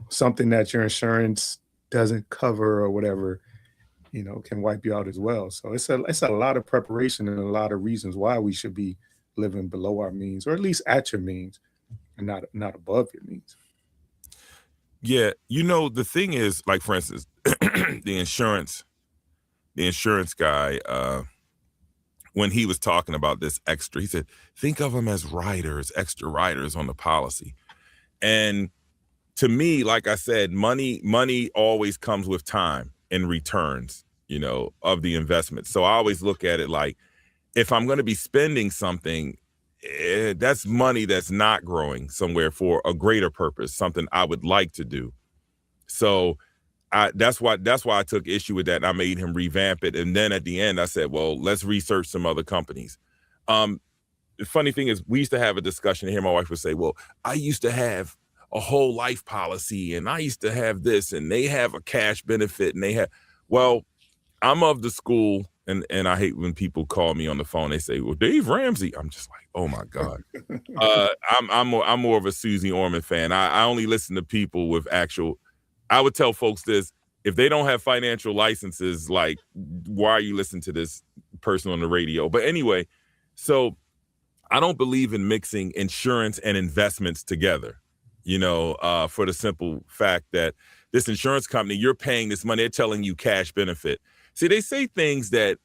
S1: something that your insurance doesn't cover or whatever, can wipe you out as well. So it's a lot of preparation and a lot of reasons why we should be living below our means, or at least at your means and not above your means.
S2: Yeah, the thing is, like for instance, the insurance guy, when he was talking about this extra, he said, think of them as riders, extra riders on the policy. And to me, like I said, money always comes with time and returns, of the investment. So I always look at it like, if I'm going to be spending something, that's money that's not growing somewhere for a greater purpose, something I would like to do. So that's why I took issue with that. And I made him revamp it. And then at the end, I said, well, let's research some other companies. The funny thing is, we used to have a discussion here. My wife would say, well, I used to have a whole life policy and I used to have this, and they have a cash benefit, and well, I'm of the school. And I hate when people call me on the phone. They say, well, Dave Ramsey. I'm just like, oh my God. I'm more of a Susie Orman fan. I only listen to people with actual. I would tell folks this: if they don't have financial licenses, like, why are you listening to this person on the radio? But anyway, so I don't believe in mixing insurance and investments together. For the simple fact that this insurance company, you're paying this money, they're telling you cash benefit. See, they say things that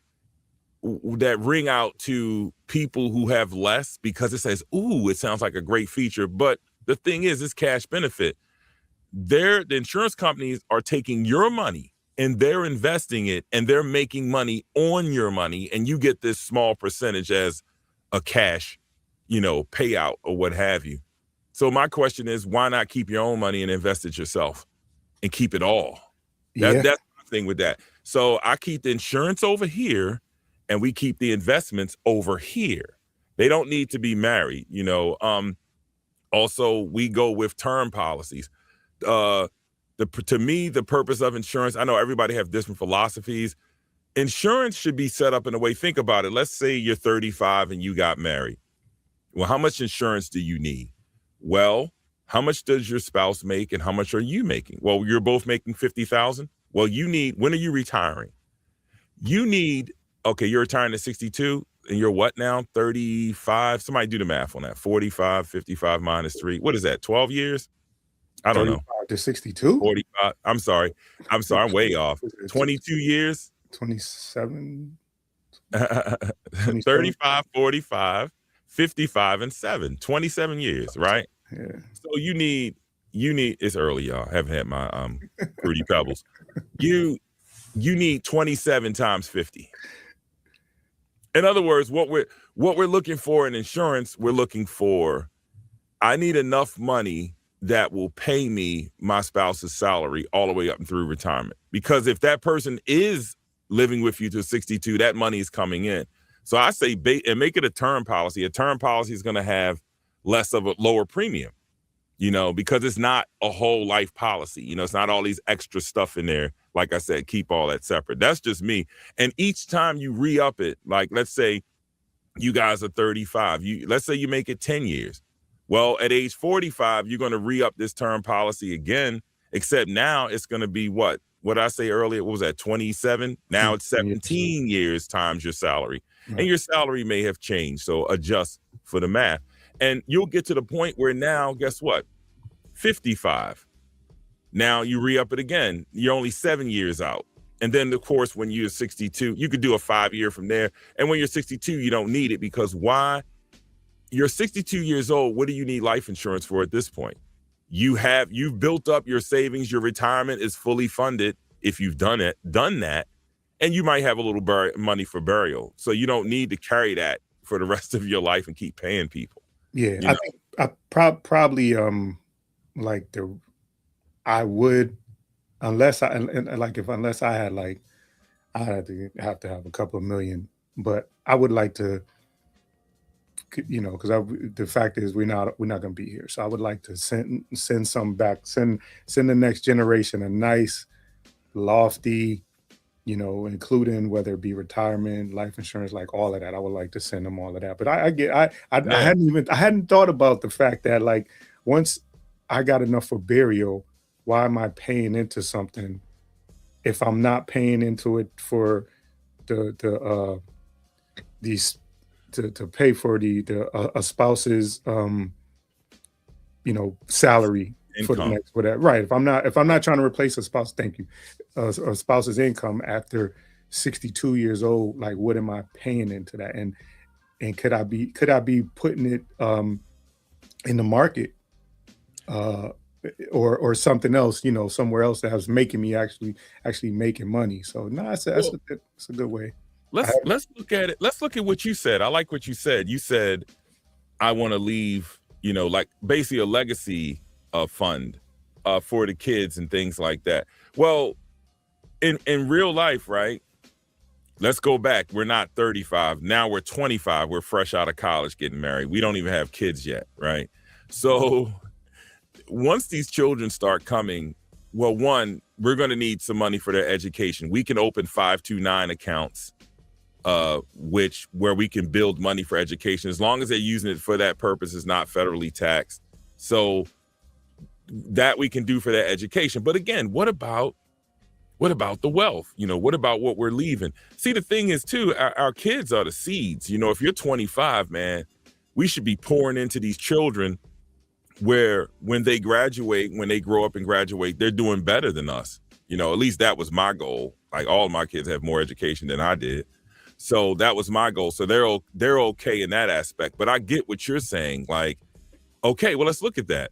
S2: ring out to people who have less because it says, ooh, it sounds like a great feature. But the thing is, it's cash benefit. The insurance companies are taking your money and they're investing it, and they're making money on your money, and you get this small percentage as a cash, payout or what have you. So my question is, why not keep your own money and invest it yourself and keep it all? That's the thing with that. So I keep the insurance over here and we keep the investments over here. They don't need to be married, Also, we go with term policies. To me, the purpose of insurance, I know everybody have different philosophies. Insurance should be set up in a way, think about it. Let's say you're 35 and you got married. Well, how much insurance do you need? Well, how much does your spouse make and how much are you making? Well, you're both making 50,000. Well, when are you retiring? You need, okay, you're retiring at 62 and you're what now? 35. Somebody do the math on that. 45, 55 minus 3. What is that? 12 years? I don't know.
S1: 35 to 62?
S2: 45. I'm sorry. I'm way off. 22 years?
S1: 27?
S2: 35, 45, 55, and 7. 27 years, right?
S1: Yeah.
S2: So you need, it's early, y'all. I haven't had my Fruity Pebbles. You need 27 times 50. In other words, what we're looking for in insurance, we're looking for, I need enough money that will pay me my spouse's salary all the way up and through retirement. Because if that person is living with you to 62, that money is coming in. So I say, and make it a term policy. A term policy is going to have less of a lower premium, because it's not a whole life policy. It's not all these extra stuff in there. Like I said, keep all that separate. That's just me. And each time you re-up it, like let's say you guys are 35, let's say you make it 10 years. Well, at age 45, you're going to re-up this term policy again, except now it's going to be what I say earlier, what was that, 27? Now it's 17 years times your salary. Right. And your salary may have changed, so adjust for the math. And you'll get to the point where now, guess what? 55. Now you re-up it again. You're only 7 years out. And then, of course, when you're 62, you could do a 5-year from there. And when you're 62, you don't need it because why? You're 62 years old. What do you need life insurance for at this point? You've built up your savings. Your retirement is fully funded if you've done that. And you might have a little money for burial. So you don't need to carry that for the rest of your life and keep paying people.
S1: Yeah, I think I probably I would, unless I had I had to have a couple of million, but I would like to, because the fact is we're not going to be here, so I would like to send some back, send the next generation a nice, lofty, including whether it be retirement, life insurance, like all of that. I would like to send them all of that. But I hadn't thought about the fact that like once I got enough for burial, why am I paying into something if I'm not paying into it for these to pay for a spouse's salary income for the next whatever, right? If I'm not trying to replace a spouse, thank you, a spouse's income after 62 years old, like what am I paying into that? And could I be putting it in the market or something else, somewhere else that was making me actually making money? So no, that's a good way.
S2: Let's look at it. Let's look at what you said. I like what you said. You said, I want to leave, like basically a legacy fund for the kids and things like that. Well, in real life, right? Let's go back. We're not 35. Now we're 25. We're fresh out of college getting married. We don't even have kids yet, right? So once these children start coming, well, one, we're going to need some money for their education. We can open 529 accounts where we can build money for education as long as they're using it for that purpose, is not federally taxed. So that we can do for that education. But again, what about the wealth? What about what we're leaving? See, the thing is too, our kids are the seeds. If you're 25, man, we should be pouring into these children where when they graduate, when they grow up and graduate, they're doing better than us. At least that was my goal. Like all of my kids have more education than I did. So that was my goal. So they're okay in that aspect. But I get what you're saying. Like, okay, well, let's look at that.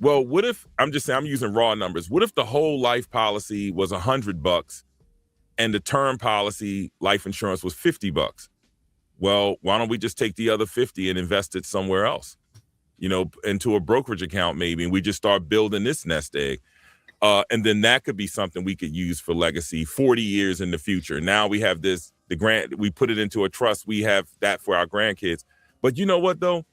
S2: Well, what if, I'm just saying, I'm using raw numbers. What if the whole life policy was $100 and the term policy life insurance was $50? Well, why don't we just take the other 50 and invest it somewhere else? Into a brokerage account maybe, and we just start building this nest egg. And then that could be something we could use for legacy 40 years in the future. Now we have we put it into a trust. We have that for our grandkids. But you know what, though?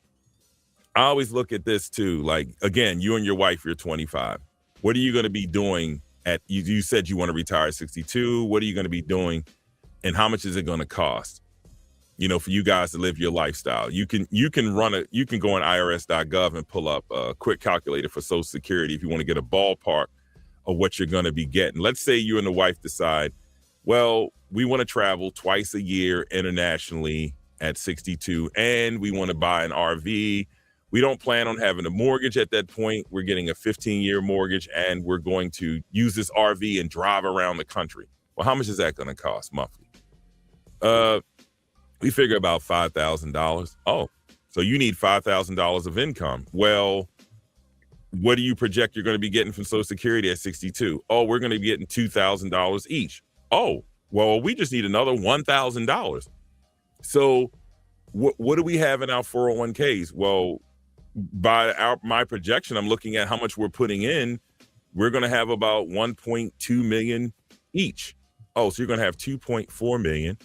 S2: I always look at this too. Like, again, you and your wife, you're 25. What are you going to be doing you said you want to retire at 62. What are you going to be doing? And how much is it going to cost? for you guys to live your lifestyle. You can go on irs.gov and pull up a quick calculator for Social Security if you want to get a ballpark of what you're going to be getting. Let's say you and the wife decide, well, we want to travel twice a year internationally at 62, and we want to buy an RV. We don't plan on having a mortgage at that point. We're getting a 15-year mortgage, and we're going to use this RV and drive around the country. Well, how much is that going to cost monthly? We figure about $5,000. Oh, so you need $5,000 of income. Well, what do you project you're going to be getting from Social Security at 62? Oh, we're going to be getting $2,000 each. Oh, well, we just need another $1,000. So what do we have in our 401ks? Well, by my projection, I'm looking at how much we're putting in. We're going to have about 1.2 million each. Oh, so you're going to have $2.4 million.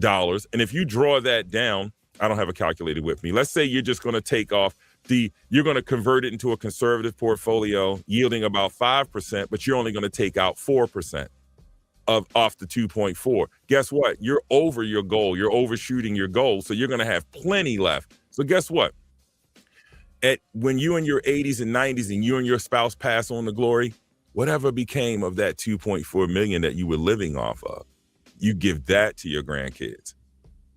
S2: And if you draw that down, I don't have a calculator with me. Let's say you're just going to take off you're going to convert it into a conservative portfolio yielding about 5%, but you're only going to take out 4% off the 2.4. Guess what? You're over your goal. You're overshooting your goal. So you're going to have plenty left. So guess what? When you in your 80s and 90s and you and your spouse pass on to glory, whatever became of that 2.4 million that you were living off of, you give that to your grandkids.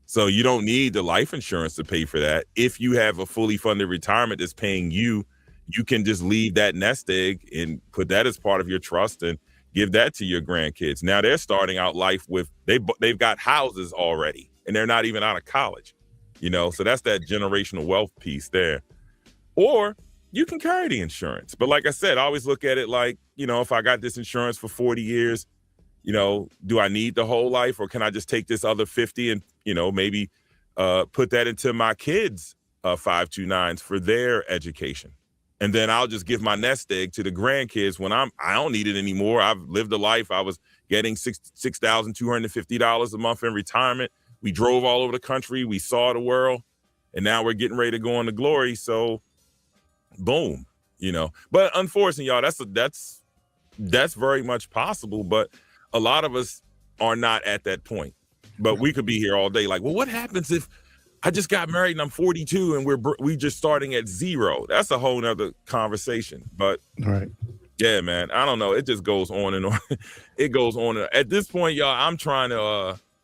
S2: So you don't need the life insurance to pay for that. If you have a fully funded retirement that's paying you, you can just leave that nest egg and put that as part of your trust and give that to your grandkids. Now they're starting out life with, they've got houses already and they're not even out of college, so that's that generational wealth piece there. Or you can carry the insurance. But like I said, I always look at it like, if I got this insurance for 40 years, do I need the whole life, or can I just take this other 50 and, maybe put that into my kids' 529s for their education? And then I'll just give my nest egg to the grandkids when I don't need it anymore. I've lived a life. I was getting $6,250 a month in retirement. We drove all over the country. We saw the world, and now we're getting ready to go on to glory. So boom, but unfortunately, y'all, that's very much possible. But a lot of us are not at that point. But we could be here all day like, well, what happens if I just got married and I'm 42 and we just starting at zero? That's a whole nother conversation. But
S1: right.
S2: Yeah, man, I don't know. It just goes on and on. It goes on. At this point, y'all,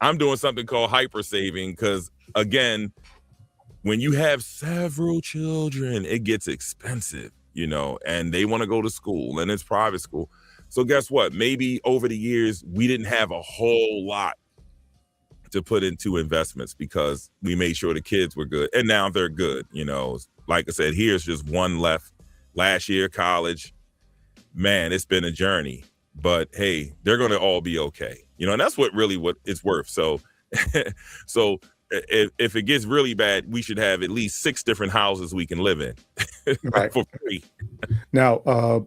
S2: I'm doing something called hyper saving because, again, when you have several children, it gets expensive, and they want to go to school and it's private school. So guess what? Maybe over the years, we didn't have a whole lot to put into investments because we made sure the kids were good. And now they're good. Like I said, here's just one left. Last year, college. Man, it's been a journey. But hey, they're going to all be okay. And that's what it's worth. So, if it gets really bad, we should have at least 6 different houses we can live in
S1: right.
S2: for free.
S1: Now,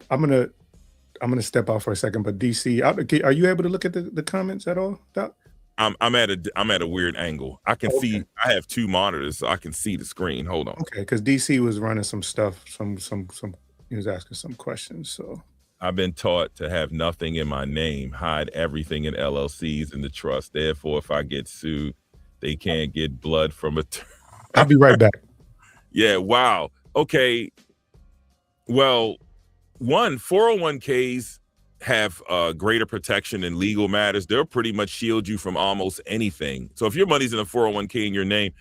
S1: I'm gonna step out for a second, but DC, are you able to look at the comments at all, Doc?
S2: I'm at a weird angle. I can see. I have 2 monitors, so I can see the screen. Hold on.
S1: Okay, because DC was running some stuff. He was asking some questions. So
S2: I've been taught to have nothing in my name, hide everything in LLCs and the trust. Therefore, if I get sued, they can't get blood from a.
S1: I'll be right back.
S2: Yeah. Wow. Okay. Well, 401ks have greater protection in legal matters. They'll pretty much shield you from almost anything. So if your money's in a 401k in your name,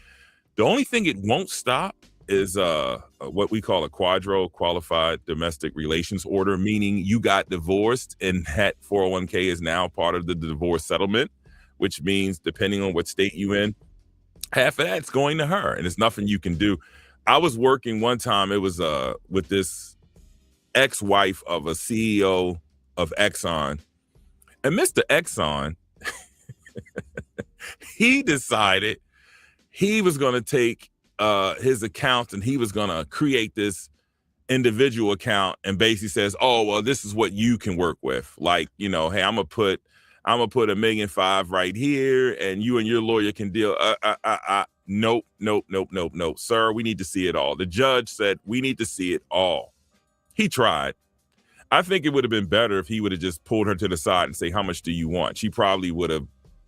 S2: the only thing it won't stop is what we call a quadro, qualified domestic relations order, meaning you got divorced and that 401k is now part of the divorce settlement, which means depending on what state you in, half of that's going to her and there's nothing you can do. I was working one time, it was with this ex-wife of a CEO of Exxon, and Mr. Exxon, he decided he was going to take his account and he was going to create this individual account and basically says, oh, well, this is what you can work with. Like, hey, I'm going to put $1.5 million right here and you and your lawyer can deal. Nope. Sir, we need to see it all. The judge said, we need to see it all. He tried. I think it would have been better if he would have just pulled her to the side and say, how much do you want? She probably would have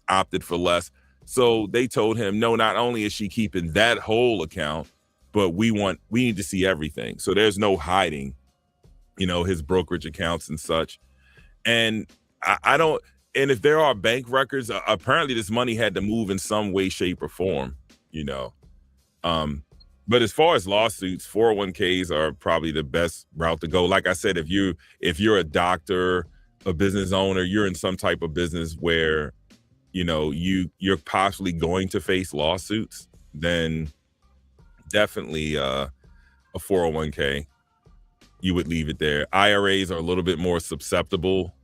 S2: opted for less. So they told him, no, not only is she keeping that whole account, but we need to see everything. So there's no hiding, his brokerage accounts and such. And I don't, and if there are bank records, apparently this money had to move in some way, shape, or form, But as far as lawsuits, 401ks are probably the best route to go. Like I said, if you're a doctor, a business owner, you're in some type of business where, you're possibly going to face lawsuits, then definitely a 401k, you would leave it there. IRAs are a little bit more susceptible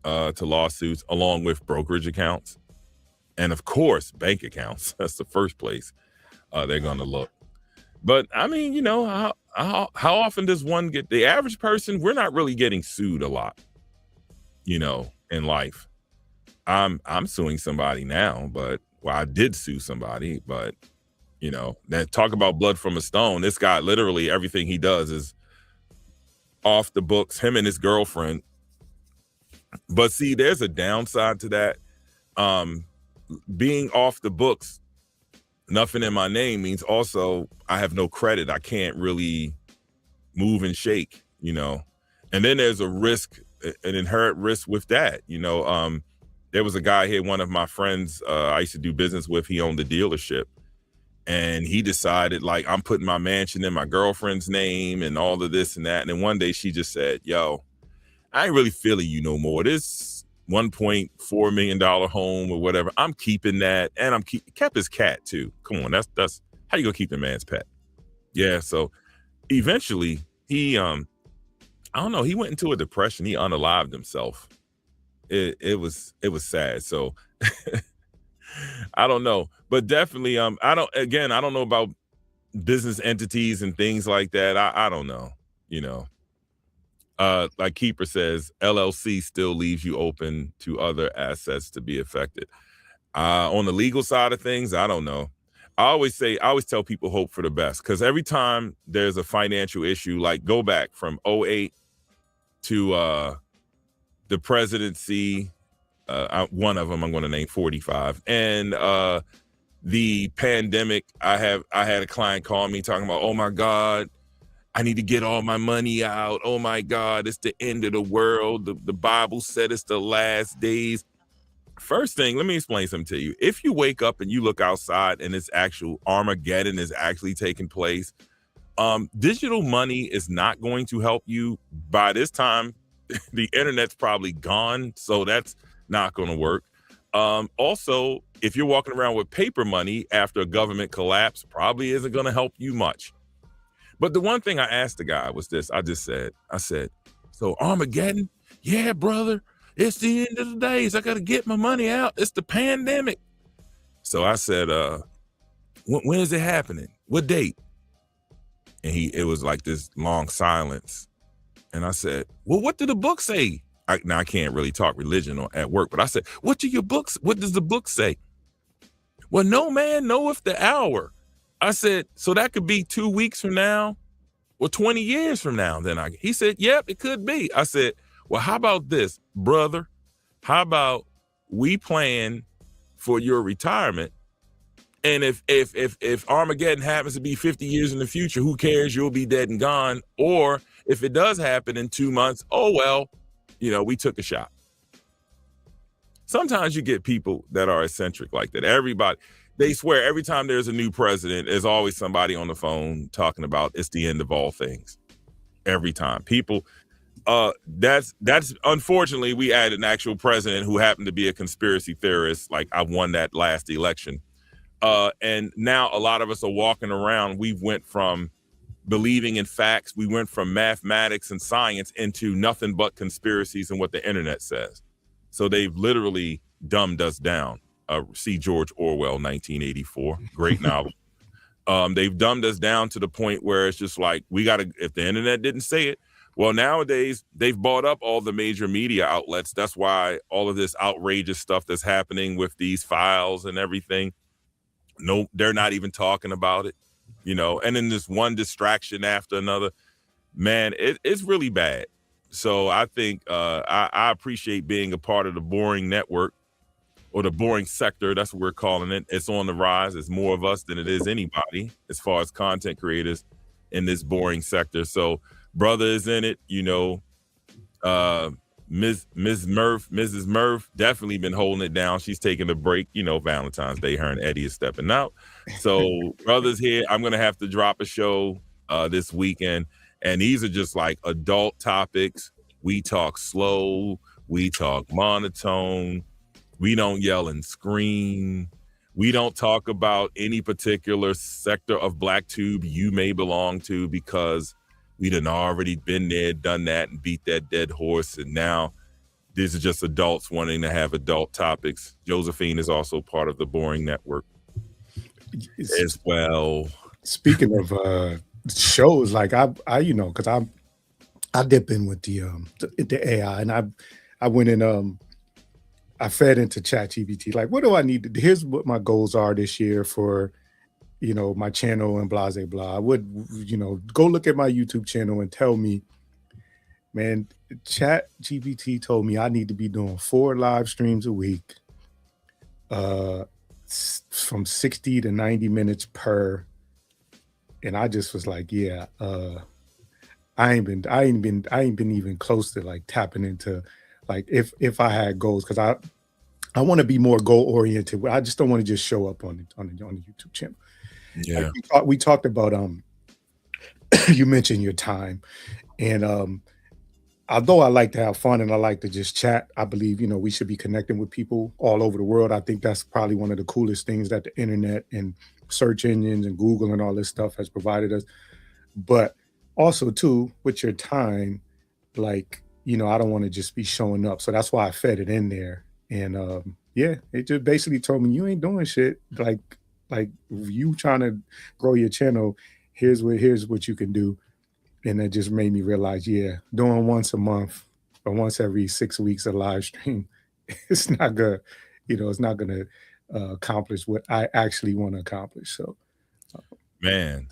S2: to lawsuits, along with brokerage accounts. And of course, bank accounts. That's the first place they're going to look. But I mean, how often does one get, the average person, we're not really getting sued a lot, in life. I'm suing somebody now, but I did sue somebody, but that talk about blood from a stone. This guy, literally everything he does is off the books, him and his girlfriend. But see, there's a downside to that. Being off the books, nothing in my name, means also I have no credit. I can't really move and shake, and then there's a risk, an inherent risk with that. There was a guy here, one of my friends I used to do business with, he owned a dealership, and he decided, like, I'm putting my mansion in my girlfriend's name and all of this and that. And then one day she just said, yo, I ain't really feeling you no more. This $1.4 million home or whatever, I'm keeping that. And kept his cat too. Come on, that's how you gonna keep the man's pet? Yeah, so eventually he, I don't know, he went into a depression. He unalived himself. It was sad. So I don't know, but definitely, I don't know about business entities and things like that. I don't know, like Keeper says, LLC still leaves you open to other assets to be affected. On the legal side of things, I don't know. I always tell people hope for the best, because every time there's a financial issue, like go back from 2008 to the presidency, one of them I'm going to name 45, and the pandemic. I had a client call me talking about, oh my God, I need to get all my money out. Oh my God, it's the end of the world. The Bible said it's the last days. First thing, let me explain something to you. If you wake up and you look outside and it's actual Armageddon is actually taking place, digital money is not going to help you. By this time, the internet's probably gone, so that's not going to work. Also, if you're walking around with paper money after a government collapse, probably isn't going to help you much. But the one thing I asked the guy was this. I said, so Armageddon? Yeah, brother, it's the end of the days. I got to get my money out. It's the pandemic. So I said, when is it happening? What date? And it was like this long silence. And I said, well, what did the book say? Now I can't really talk religion at work, but I said, what does the book say? Well, no man knoweth the hour. I said, so that could be 2 weeks from now or 20 years from now. He said, yep, it could be. I said, well, how about this, brother? How about we plan for your retirement? And if Armageddon happens to be 50 years in the future, who cares? You'll be dead and gone. Or if it does happen in 2 months, oh, well, we took a shot. Sometimes you get people that are eccentric like that. Everybody, they swear every time there's a new president, there's always somebody on the phone talking about it's the end of all things. Every time. People, that's unfortunately, we had an actual president who happened to be a conspiracy theorist. Like, I won that last election. And now a lot of us are walking around. We went from believing in facts. We went from mathematics and science into nothing but conspiracies and what the internet says. So they've literally dumbed us down. See George Orwell, 1984, great novel. They've dumbed us down to the point where it's just like, if the internet didn't say it, well, nowadays they've bought up all the major media outlets. That's why all of this outrageous stuff that's happening with these files and everything, no, they're not even talking about it, and then this one distraction after another, man, it's really bad. So I think I appreciate being a part of the Boring Network. or the boring sector. That's what we're calling it. It's on the rise. It's more of us than it is anybody as far as content creators in this boring sector. So brother is in it, you know. Mrs. Murph definitely been holding it down. She's taking a break, you know, Valentine's Day, her and Eddie is stepping out. So brother's here. I'm gonna have to drop a show this weekend, and these are just like adult topics. We talk slow, we talk monotone, we don't yell and scream. We don't talk about any particular sector of BlackTube you may belong to, because we done already been there, done that, and beat that dead horse. And now these are just adults wanting to have adult topics. Josephine is also part of the Boring Network as well.
S1: Speaking of shows, like I you know, because I dip in with the AI, and I went and I fed into ChatGPT. Like, what do I need to? Here's what my goals are this year for, you know, my channel and blah, blah, blah. I would, you know, go look at my YouTube channel and tell me, man, ChatGPT told me I need to be doing 4 live streams a week, from 60 to 90 minutes per. And I just was like, yeah, I ain't been even close to like tapping into, like, if I had goals, because I want to be more goal oriented. I just don't want to just show up on the YouTube channel.
S2: Yeah.
S1: Like we talked about you mentioned your time, and although I like to have fun and I like to just chat, I believe, you know, we should be connecting with people all over the world. I think that's probably one of the coolest things that the internet and search engines and Google and all this stuff has provided us. But also too, with your time, like, you know, I don't want to just be showing up. So that's why I fed it in there. And yeah, it just basically told me, you ain't doing shit. Like you trying to grow your channel, here's what you can do. And it just made me realize, yeah, doing once a month or once every 6 weeks a live stream, it's not gonna, you know, it's not gonna accomplish what I actually want to accomplish. So,
S2: man,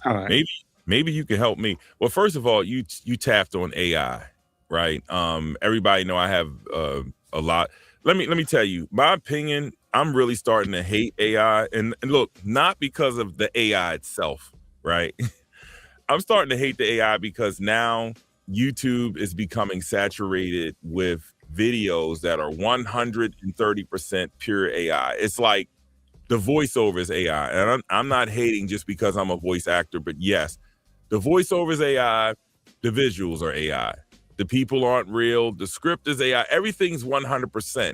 S2: maybe you can help me. Well, first of all, you tapped on AI, right? Everybody know I have a lot. Let me tell you my opinion. I'm really starting to hate AI, and look, not because of the AI itself, right? I'm starting to hate the AI because now YouTube is becoming saturated with videos that are 130% pure AI. It's like the voiceover is AI. And I'm not hating just because I'm a voice actor, but yes, the voiceover is AI, the visuals are AI. The people aren't real, the script is AI, everything's 100%.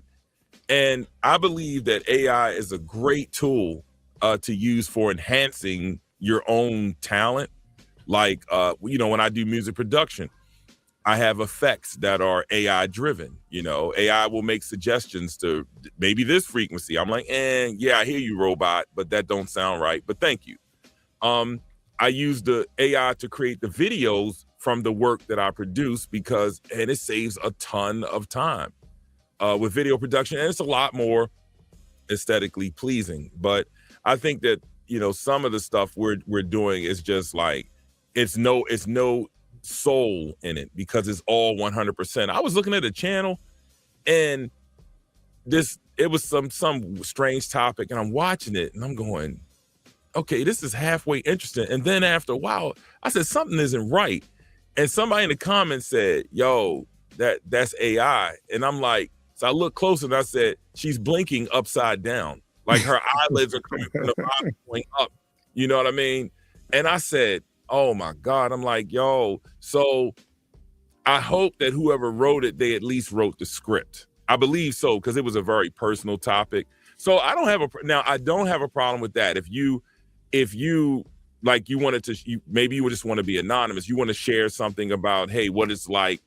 S2: And I believe that AI is a great tool to use for enhancing your own talent. Like, you know, when I do music production, I have effects that are AI driven. You know, AI will make suggestions to maybe this frequency. I'm like, yeah, I hear you, robot, but that don't sound right. But thank you. I use the AI to create the videos from the work that I produce and it saves a ton of time with video production. And it's a lot more aesthetically pleasing. But I think that, you know, some of the stuff we're doing is just like, it's no soul in it because it's all 100%. I was looking at a channel and it was some strange topic, and I'm watching it and I'm going, okay, this is halfway interesting. And then after a while, I said, something isn't right. And somebody in the comments said, yo, that's AI. And I'm like, so I looked closer and I said, she's blinking upside down. Like her eyelids are coming from the bottom going up. You know what I mean? And I said, oh my God. I'm like, yo, so I hope that whoever wrote it, they at least wrote the script. I believe so, because it was a very personal topic. So I don't have a problem with that. If you like, you wanted to, maybe you would just want to be anonymous. You want to share something about, hey, what it's like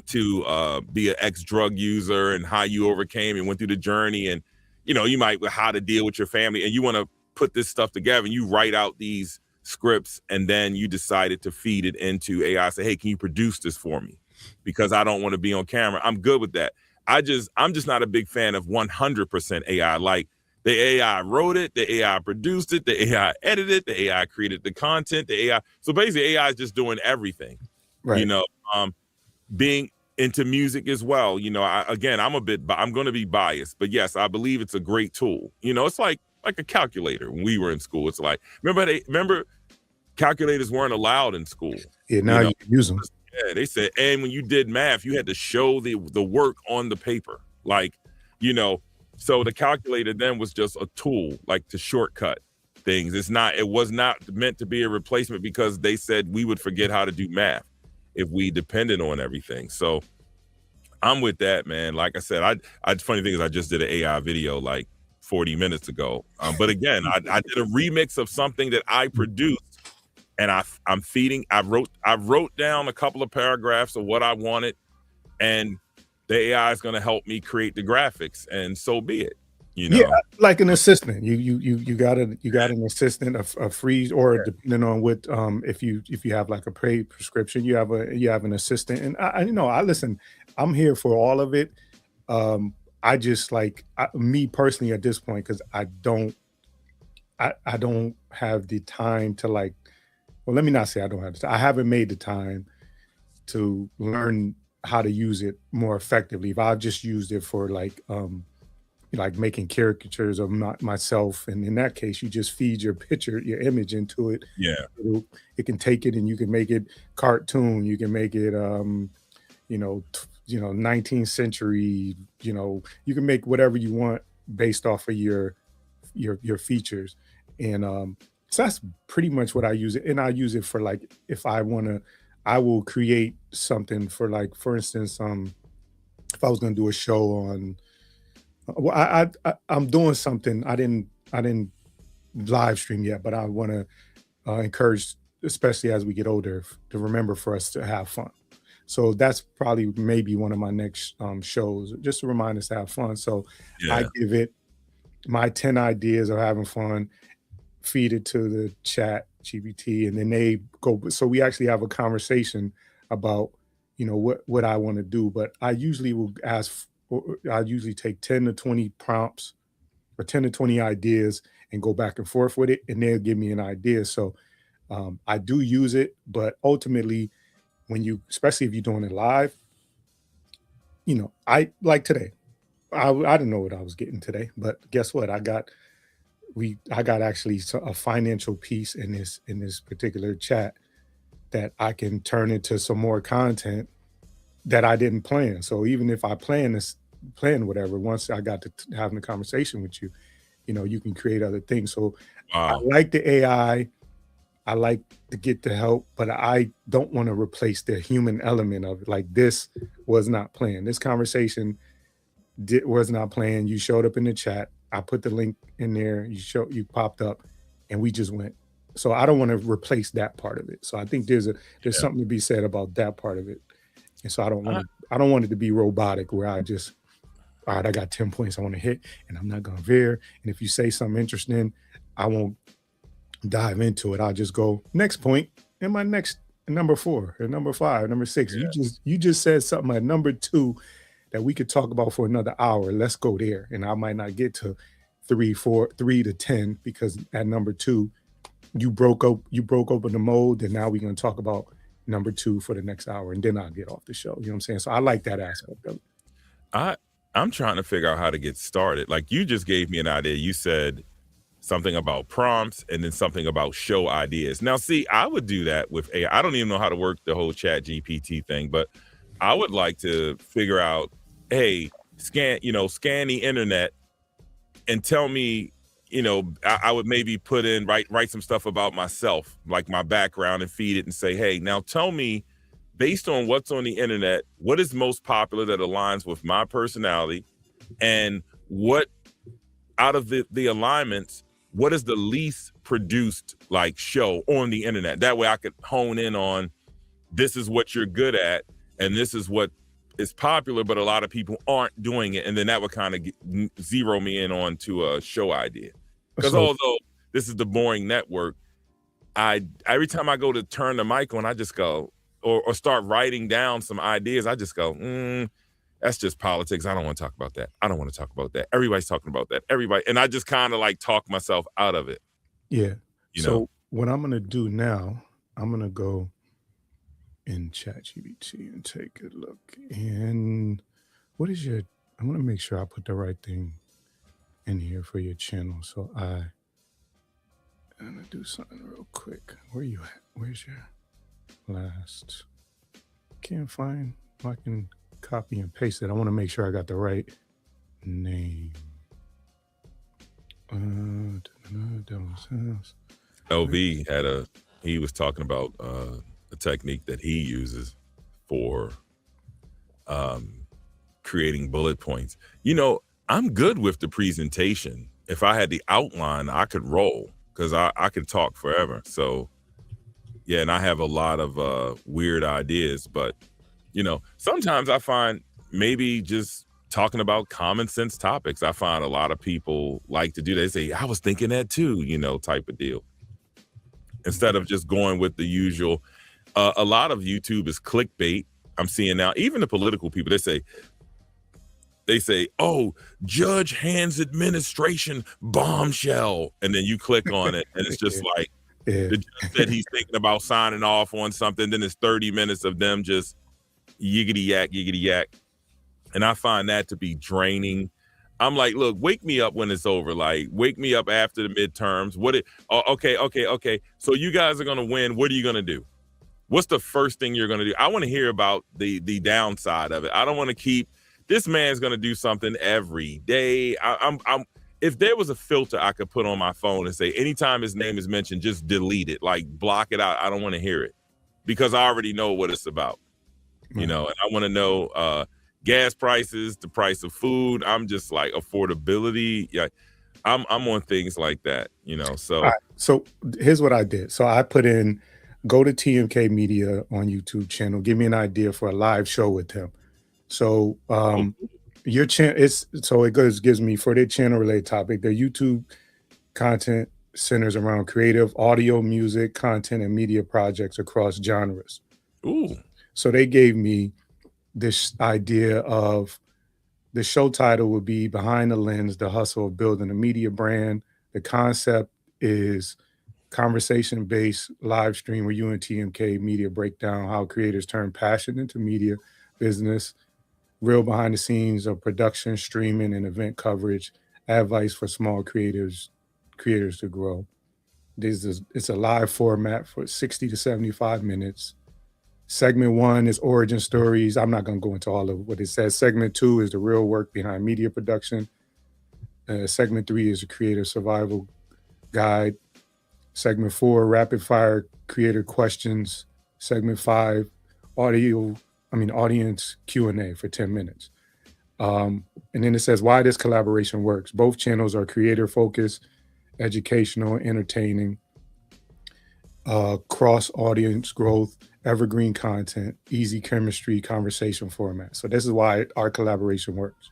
S2: to be an ex-drug user and how you overcame and went through the journey, and, you know, you might, how to deal with your family, and you want to put this stuff together and you write out these scripts, and then you decided to feed it into AI. Say, hey, can you produce this for me? Because I don't want to be on camera. I'm good with that. I'm just not a big fan of 100% AI. Like, the AI wrote it, the AI produced it, the AI edited it, the AI created the content, the AI. So basically AI is just doing everything, right? You know, being into music as well. You know, again, I'm going to be biased, but yes, I believe it's a great tool. You know, it's like a calculator when we were in school. It's like, remember calculators weren't allowed in school.
S1: Yeah, now you can use them.
S2: Yeah, they said, and when you did math, you had to show the work on the paper. Like, you know, so the calculator then was just a tool, like to shortcut things. It was not meant to be a replacement, because they said we would forget how to do math if we depended on everything. So I'm with that, man. Like I said, funny thing is, I just did an AI video like 40 minutes ago. But again, I did a remix of something that I produced, and I wrote down a couple of paragraphs of what I wanted, and the AI is going to help me create the graphics, and so be it. You know?
S1: Yeah, like an assistant. You got an assistant, a free, or depending on what, if you have like a paid prescription, you have an assistant. And I listen, I'm here for all of it. I just me personally at this point, because I don't have the time to well, let me not say I don't have the time. I haven't made the time to learn how to use it more effectively. If I just used it for like making caricatures of myself, and in that case, you just feed your image into it.
S2: Yeah,
S1: it can take it, and you can make it cartoon. You can make it, 19th century. You can make whatever you want based off of your features, and so that's pretty much what I use it. And I use it for like, if I want to, I will create something for, like, for instance, if I was going to do a show on, well, I'm doing something. I didn't live stream yet, but I want to encourage, especially as we get older, to remember for us to have fun. So that's probably maybe one of my next shows, just to remind us to have fun. So I give it my 10 ideas of having fun, feed it to the chat GPT, and then they go. So we actually have a conversation about, what I want to do. But I usually will I usually take 10 to 20 prompts or 10 to 20 ideas and go back and forth with it, and they'll give me an idea. So I do use it, but ultimately, especially if you're doing it live, I like today. I didn't know what I was getting today, but guess what? I got actually a financial piece in this particular chat that I can turn into some more content that I didn't plan. So even if I plan whatever, once I got to having a conversation with you, you can create other things. So I like the AI. I like to get the help, but I don't want to replace the human element of it. Like, this was not planned. This conversation was not planned. You showed up in the chat. I put the link in there. You popped up, and we just went. So I don't want to replace that part of it. So I think there's something to be said about that part of it. And so I don't want it to be robotic, where I just, all right, I got 10 points I want to hit, and I'm not going to veer. And if you say something interesting, I won't dive into it. I'll just go next point, and my next number 4 or number 5, number 6. Yeah. You just said something at number 2 that we could talk about for another hour. Let's go there. And I might not get to 3 to 10, because at number 2, you broke open the mold, and now we're going to talk about number 2 for the next hour, and then I'll get off the show. You know what I'm saying? So I like that aspect of it.
S2: I'm trying to figure out how to get started. Like, you just gave me an idea. You said something about prompts, and then something about show ideas. Now, see, I would do that with AI. I don't even know how to work the whole chat GPT thing, but I would like to figure out, hey, scan the internet and tell me, I would maybe put in, write some stuff about myself, like my background, and feed it and say, hey, now tell me, based on what's on the internet, what is most popular that aligns with my personality, and what out of the alignments, what is the least produced show on the internet? That way I could hone in on, this is what you're good at, and this is what is popular, but a lot of people aren't doing it. And then that would kind of zero me in on to a show idea. Because although this is the boring network, every time I go to turn the mic on, I just go, or start writing down some ideas, I just go, that's just politics. I don't want to talk about that. I don't want to talk about that. Everybody's talking about that. Everybody. And I just kind of talk myself out of it.
S1: Yeah. So what I'm going to do now, I'm going to go in ChatGPT and take a look. And what is your? I want to make sure I put the right thing in here for your channel. So I'm gonna do something real quick. Where you at? Where's your last? Can't find. I can copy and paste it. I want to make sure I got the right name.
S2: LV had he was talking about a technique that he uses for creating bullet points. You know, I'm good with the presentation. If I had the outline, I could roll because I could talk forever. So yeah, and I have a lot of weird ideas, but you know, sometimes I find maybe just talking about common sense topics, I find a lot of people like to do that. They say, I was thinking that too, you know, type of deal. Instead of just going with the usual, a lot of YouTube is clickbait. I'm seeing now, even the political people, they say, oh, judge hands administration bombshell. And then you click on it and it's just like, the judge said he's thinking about signing off on something. Then it's 30 minutes of them just yiggity yak. And I find that to be draining. I'm like, look, wake me up when it's over. Like, wake me up after the midterms. Okay. So you guys are going to win. What are you going to do? What's the first thing you're going to do? I want to hear about the downside of it. I don't want to keep, this man's going to do something every day. If there was a filter I could put on my phone and say, anytime his name is mentioned, just delete it, like block it out. I don't want to hear it because I already know what it's about, you know, and I want to know, gas prices, the price of food. I'm just like affordability. Yeah, I'm on things like that, you know. So
S1: right, so here's what I did. So I put in, go to TMK Media on YouTube channel. Give me an idea for a live show with him. So your channel gives me for their channel related topic. Their YouTube content centers around creative audio, music, content, and media projects across genres.
S2: Ooh.
S1: So they gave me this idea of the show title would be Behind the Lens, the hustle of building a media brand. The concept is conversation-based live stream where you and TMK Media break down how creators turn passion into media business, real behind the scenes of production, streaming, and event coverage, advice for small creators to grow. It's a live format for 60 to 75 minutes. Segment 1 is origin stories. I'm not going to go into all of what it says. Segment 2 is the real work behind media production. Segment 3 is a creator survival guide. Segment 4, rapid fire creator questions. Segment 5, audience Q&A for 10 minutes. And then it says why this collaboration works. Both channels are creator focused, educational, entertaining, cross audience growth, evergreen content, easy chemistry, conversation format. So this is why our collaboration works.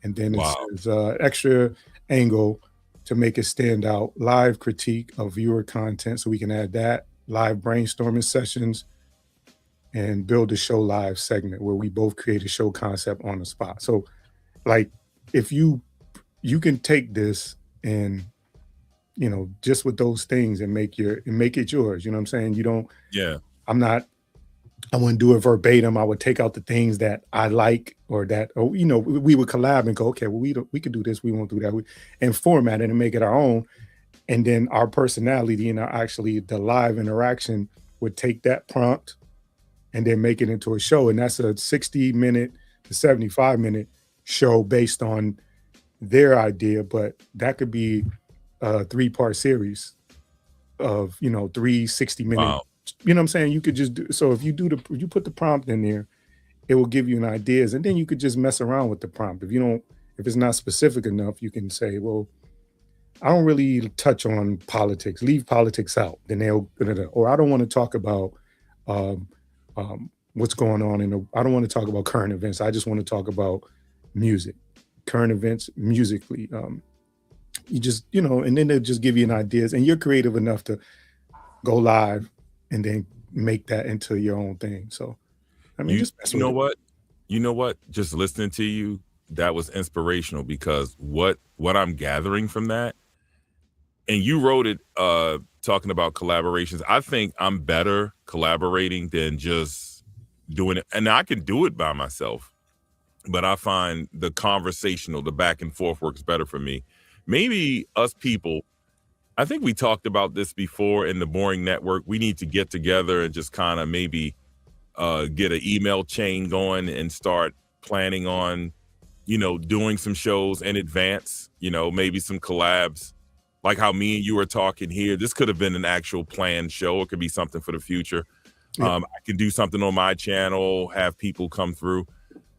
S1: And then it says extra angle to make it stand out, live critique of viewer content. So we can add that, live brainstorming sessions, and build a show live segment where we both create a show concept on the spot. So like if you can take this and, you know, just with those things and make it yours. You know what I'm saying? You don't, I wouldn't do it verbatim. I would take out the things that I like or that, you know, we would collab and go, okay, well, we could do this. We won't do that. And format it and make it our own. And then our personality, you know, actually the live interaction would take that prompt and then make it into a show. And that's a 60-minute to 75-minute show based on their idea. But that could be a 3-part series of, you know, 3 60-minute. Wow. You know what I'm saying? You could just do, so if you put the prompt in there, it will give you an ideas, and then you could just mess around with the prompt. If it's not specific enough, you can say, well, I don't really touch on politics, leave politics out. Then or I don't want to talk about what's going on I don't want to talk about current events. I just want to talk about music, current events musically. You just, you know, and then they'll just give you an ideas, and you're creative enough to go live and then make that into your own thing. So, I mean,
S2: you know what? Just listening to you, that was inspirational because what I'm gathering from that, and you wrote it talking about collaborations. I think I'm better collaborating than just doing it, and I can do it by myself, but I find the conversational, the back and forth works better for me. Maybe us people, I think we talked about this before in the Boring Network. We need to get together and just kind of maybe get an email chain going and start planning on, doing some shows in advance, maybe some collabs, like how me and you are talking here. This could have been an actual planned show. It could be something for the future.
S1: Yeah.
S2: I can do something on my channel, have people come through.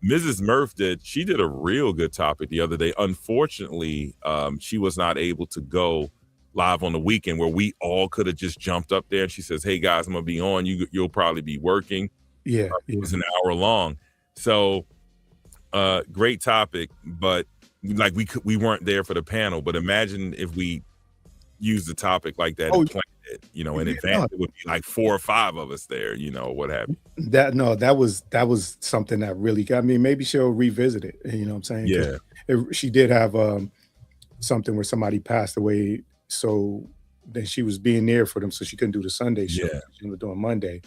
S2: Mrs. Murph she did a real good topic the other day. Unfortunately, she was not able to go live on the weekend where we all could have just jumped up there. And she says, "Hey guys, I'm gonna be on. You'll probably be working."
S1: Yeah,
S2: It
S1: yeah.
S2: was an hour long. So great topic, but like we weren't there for the panel. But imagine if we used the topic like that
S1: Oh,
S2: and planned it, in
S1: yeah,
S2: advance.
S1: no,
S2: It would be like 4 or 5 of us there, what have you.
S1: that was something that really got me. Maybe she'll revisit it. You know what I'm saying?
S2: Yeah,
S1: Because she did have something where somebody passed away, so then she was being there for them, so she couldn't do the Sunday show.
S2: yeah,
S1: She was doing Monday.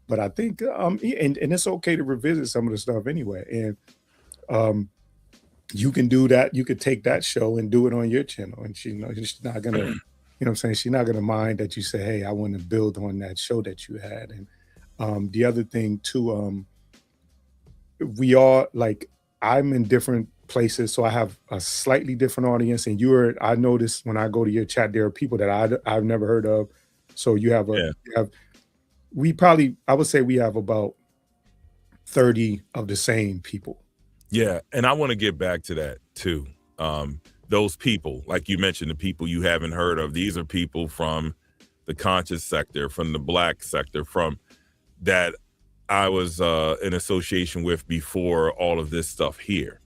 S1: But I think and it's okay to revisit some of the stuff anyway. And um you can do that. You could take that show and do it on your channel. And she's not gonna, what I'm saying? She's not gonna mind that you say, "Hey, I want to build on that show that you had." And the other thing too, we all like I'm in different places, so I have a slightly different audience. And I noticed when I go to your chat, there are people that I've never heard of. So
S2: yeah.
S1: you have we probably I would say we have about 30 of the same people.
S2: Yeah, and I want to get back to that too. Those people, like you mentioned, the people you haven't heard of, these are people from the conscious sector, from the Black sector, from that I was in association with before all of this stuff here.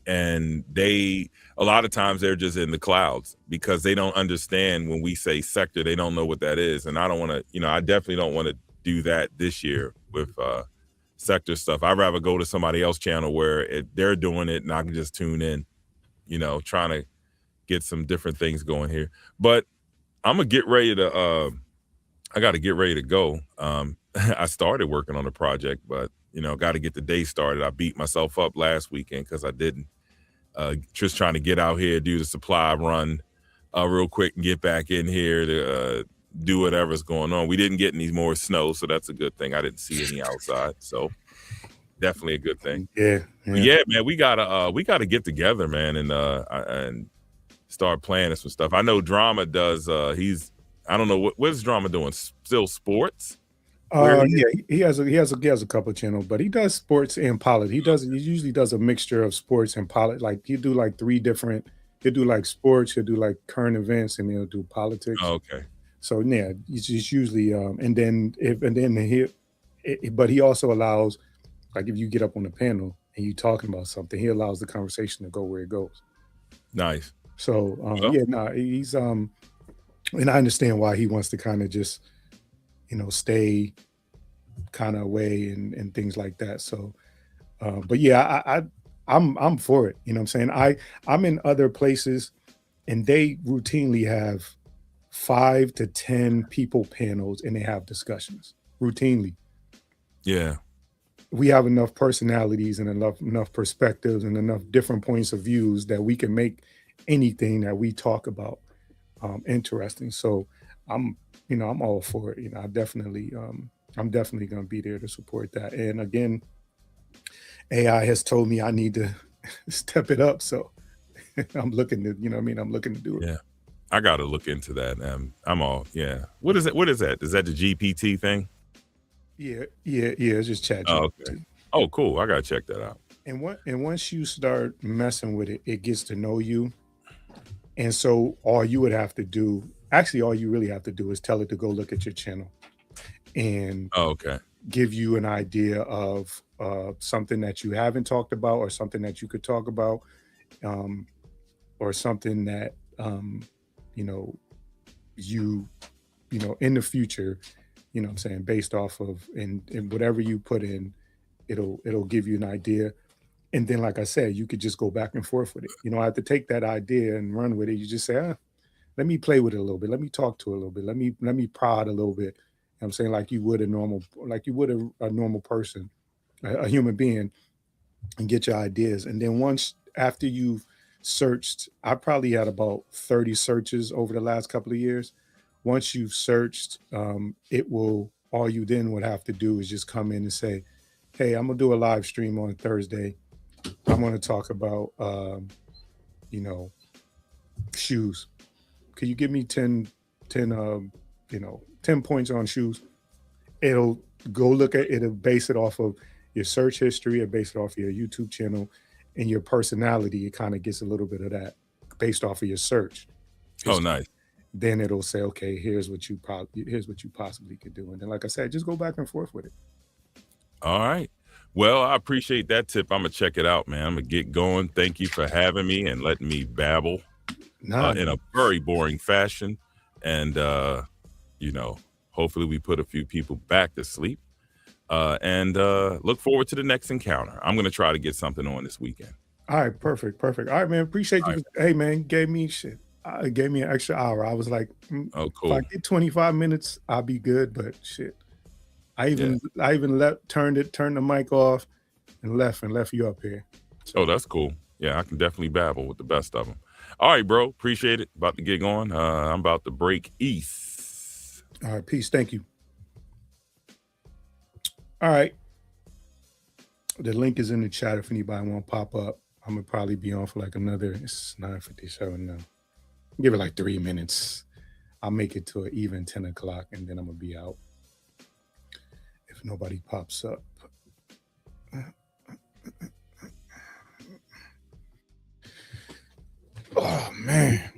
S2: And a lot of times they're just in the clouds because they don't understand when we say sector, they don't know what that is. And I don't want to, I definitely don't want to do that this year with sector stuff. I'd rather go to somebody else's channel where they're doing it and I can just tune in, trying to get some different things going here. But I'm gonna get ready to I got to get ready to go. I started working on the project, but got to get the day started. I beat myself up last weekend because I didn't. Just trying to get out here, do the supply run real quick and get back in here to do whatever's going on. We didn't get any more snow, so that's a good thing. I didn't see any outside, so definitely a good thing.
S1: Yeah,
S2: But
S1: yeah.
S2: yeah, man, we gotta get together, man, and start planning some stuff. I know Drama does. I don't know what's Drama doing. Still sports? Where he is?
S1: Yeah, he has a couple channels, but he does sports and politics. He usually does a mixture of sports and politics. Like he do like three different. He'll do like sports. He'll do like current events, and he'll do politics.
S2: Oh, okay.
S1: So yeah, he's usually and then but he also allows, like, if you get up on the panel and you talking about something, he allows the conversation to go where it goes.
S2: Nice.
S1: So
S2: Well,
S1: yeah, no, he's and I understand why he wants to kind of just stay kind of away and things like that. So, but yeah, I'm for it. You know what I'm saying? I'm in other places and they routinely have 5 to 10 people panels and they have discussions routinely.
S2: yeah.
S1: We have enough personalities and enough perspectives and enough different points of views that we can make anything that we talk about interesting. So I'm I'm all for it. I'm definitely going to be there to support that. And again, AI has told me I need to step it up. So I'm looking to, what I mean, I'm looking to do it.
S2: Yeah. I gotta look into that. I'm all yeah. What is it? What is that? Is that the GPT thing?
S1: Yeah, yeah, yeah. It's just chat
S2: Oh, okay.
S1: GPT.
S2: Oh, cool. I gotta check that out.
S1: And once you start messing with it, it gets to know you. And so all you would have to do, actually, all you really have to do is tell it to go look at your channel and
S2: Oh, okay.
S1: give you an idea of something that you haven't talked about or something that you could talk about, um, or something that you know you in the future, what I'm saying, based off of and whatever you put in, it'll give you an idea. And then, like I said, you could just go back and forth with it. You don't have to take that idea and run with it. You just say, let me play with it a little bit. Let me talk to it a little bit. Let me prod a little bit. I'm saying like you would a normal, like you would a normal person, a human being, and get your ideas. And then once after you've searched, I probably had about 30 searches over the last couple of years. Once you've searched, it will, all you then would have to do is just come in and say, hey, I'm gonna do a live stream on Thursday. I'm gonna talk about you know, shoes. Can you give me 10 10 points on shoes? It'll go look at, it'll base it off of your search history, it base it off of your YouTube channel and your personality. It kind of gets a little bit of that based off of your search
S2: Oh,
S1: history.
S2: nice.
S1: Then it'll say, okay, here's what you possibly could do. And then like I said, just go back and forth with it.
S2: All right. Well, I appreciate that tip. I'm gonna check it out, man. I'm gonna get going. Thank you for having me and letting me babble
S1: Nah,
S2: in a very boring fashion. And you know, hopefully we put a few people back to sleep. And look forward to the next encounter. I'm gonna try to get something on this weekend.
S1: all right, perfect, perfect. All right, man. Appreciate
S2: All
S1: you.
S2: right.
S1: Hey, man, gave me shit. Gave me an extra hour. I was like,
S2: Oh,
S1: if I
S2: cool.
S1: get 25 minutes, I'll be good. But shit,
S2: Yeah.
S1: I even turned the mic off and left you up here.
S2: Oh,
S1: So
S2: that's cool. Yeah, I can definitely babble with the best of them. All right, bro. Appreciate it. About to get going. I'm about to break east.
S1: all right, peace. Thank you. All right, the link is in the chat if anybody want to pop up. I'm gonna probably be on for like another. It's 9:57 now. Give it like 3 minutes. I'll make it to an even 10 o'clock, and then I'm gonna be out if nobody pops up. Oh man,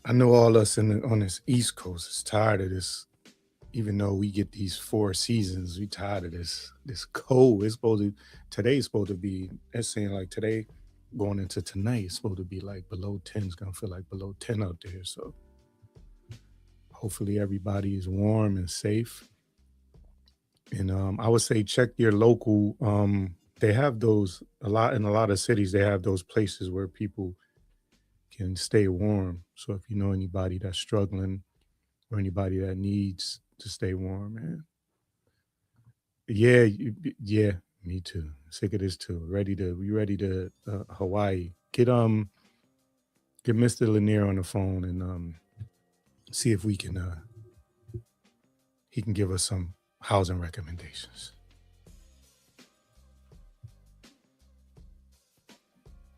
S1: I know all us on this East Coast is tired of this. Even though we get these 4 seasons, we tired of this cold. It's supposed to today's supposed to be. It's saying like today going into tonight, it's supposed to be like below 10. It's gonna feel like below 10 out there. So hopefully everybody is warm and safe. And I would say check your local. They have those a lot in a lot of cities. They have those places where people can stay warm. So if you know anybody that's struggling or anybody that needs to stay warm, man. Yeah, yeah, me too. Sick of this too. We ready to Hawaii. Get Mr. Lanier on the phone and see if we can he can give us some housing recommendations.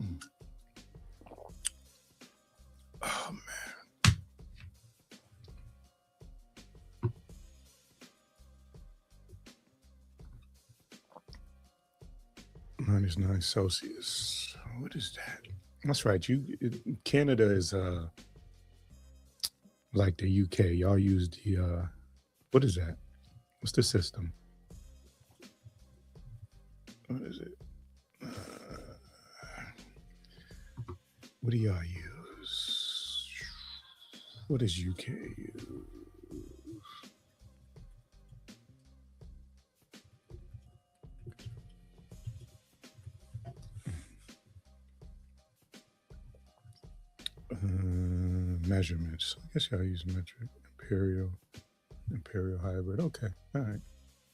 S1: Mm. Oh man. -9 Celsius. What is that? That's right. Canada is like the UK. Y'all use the what is that? What's the system? What is it? What do y'all use? What does UK use? Measurements. I guess y'all use metric. Imperial hybrid. Okay. All right.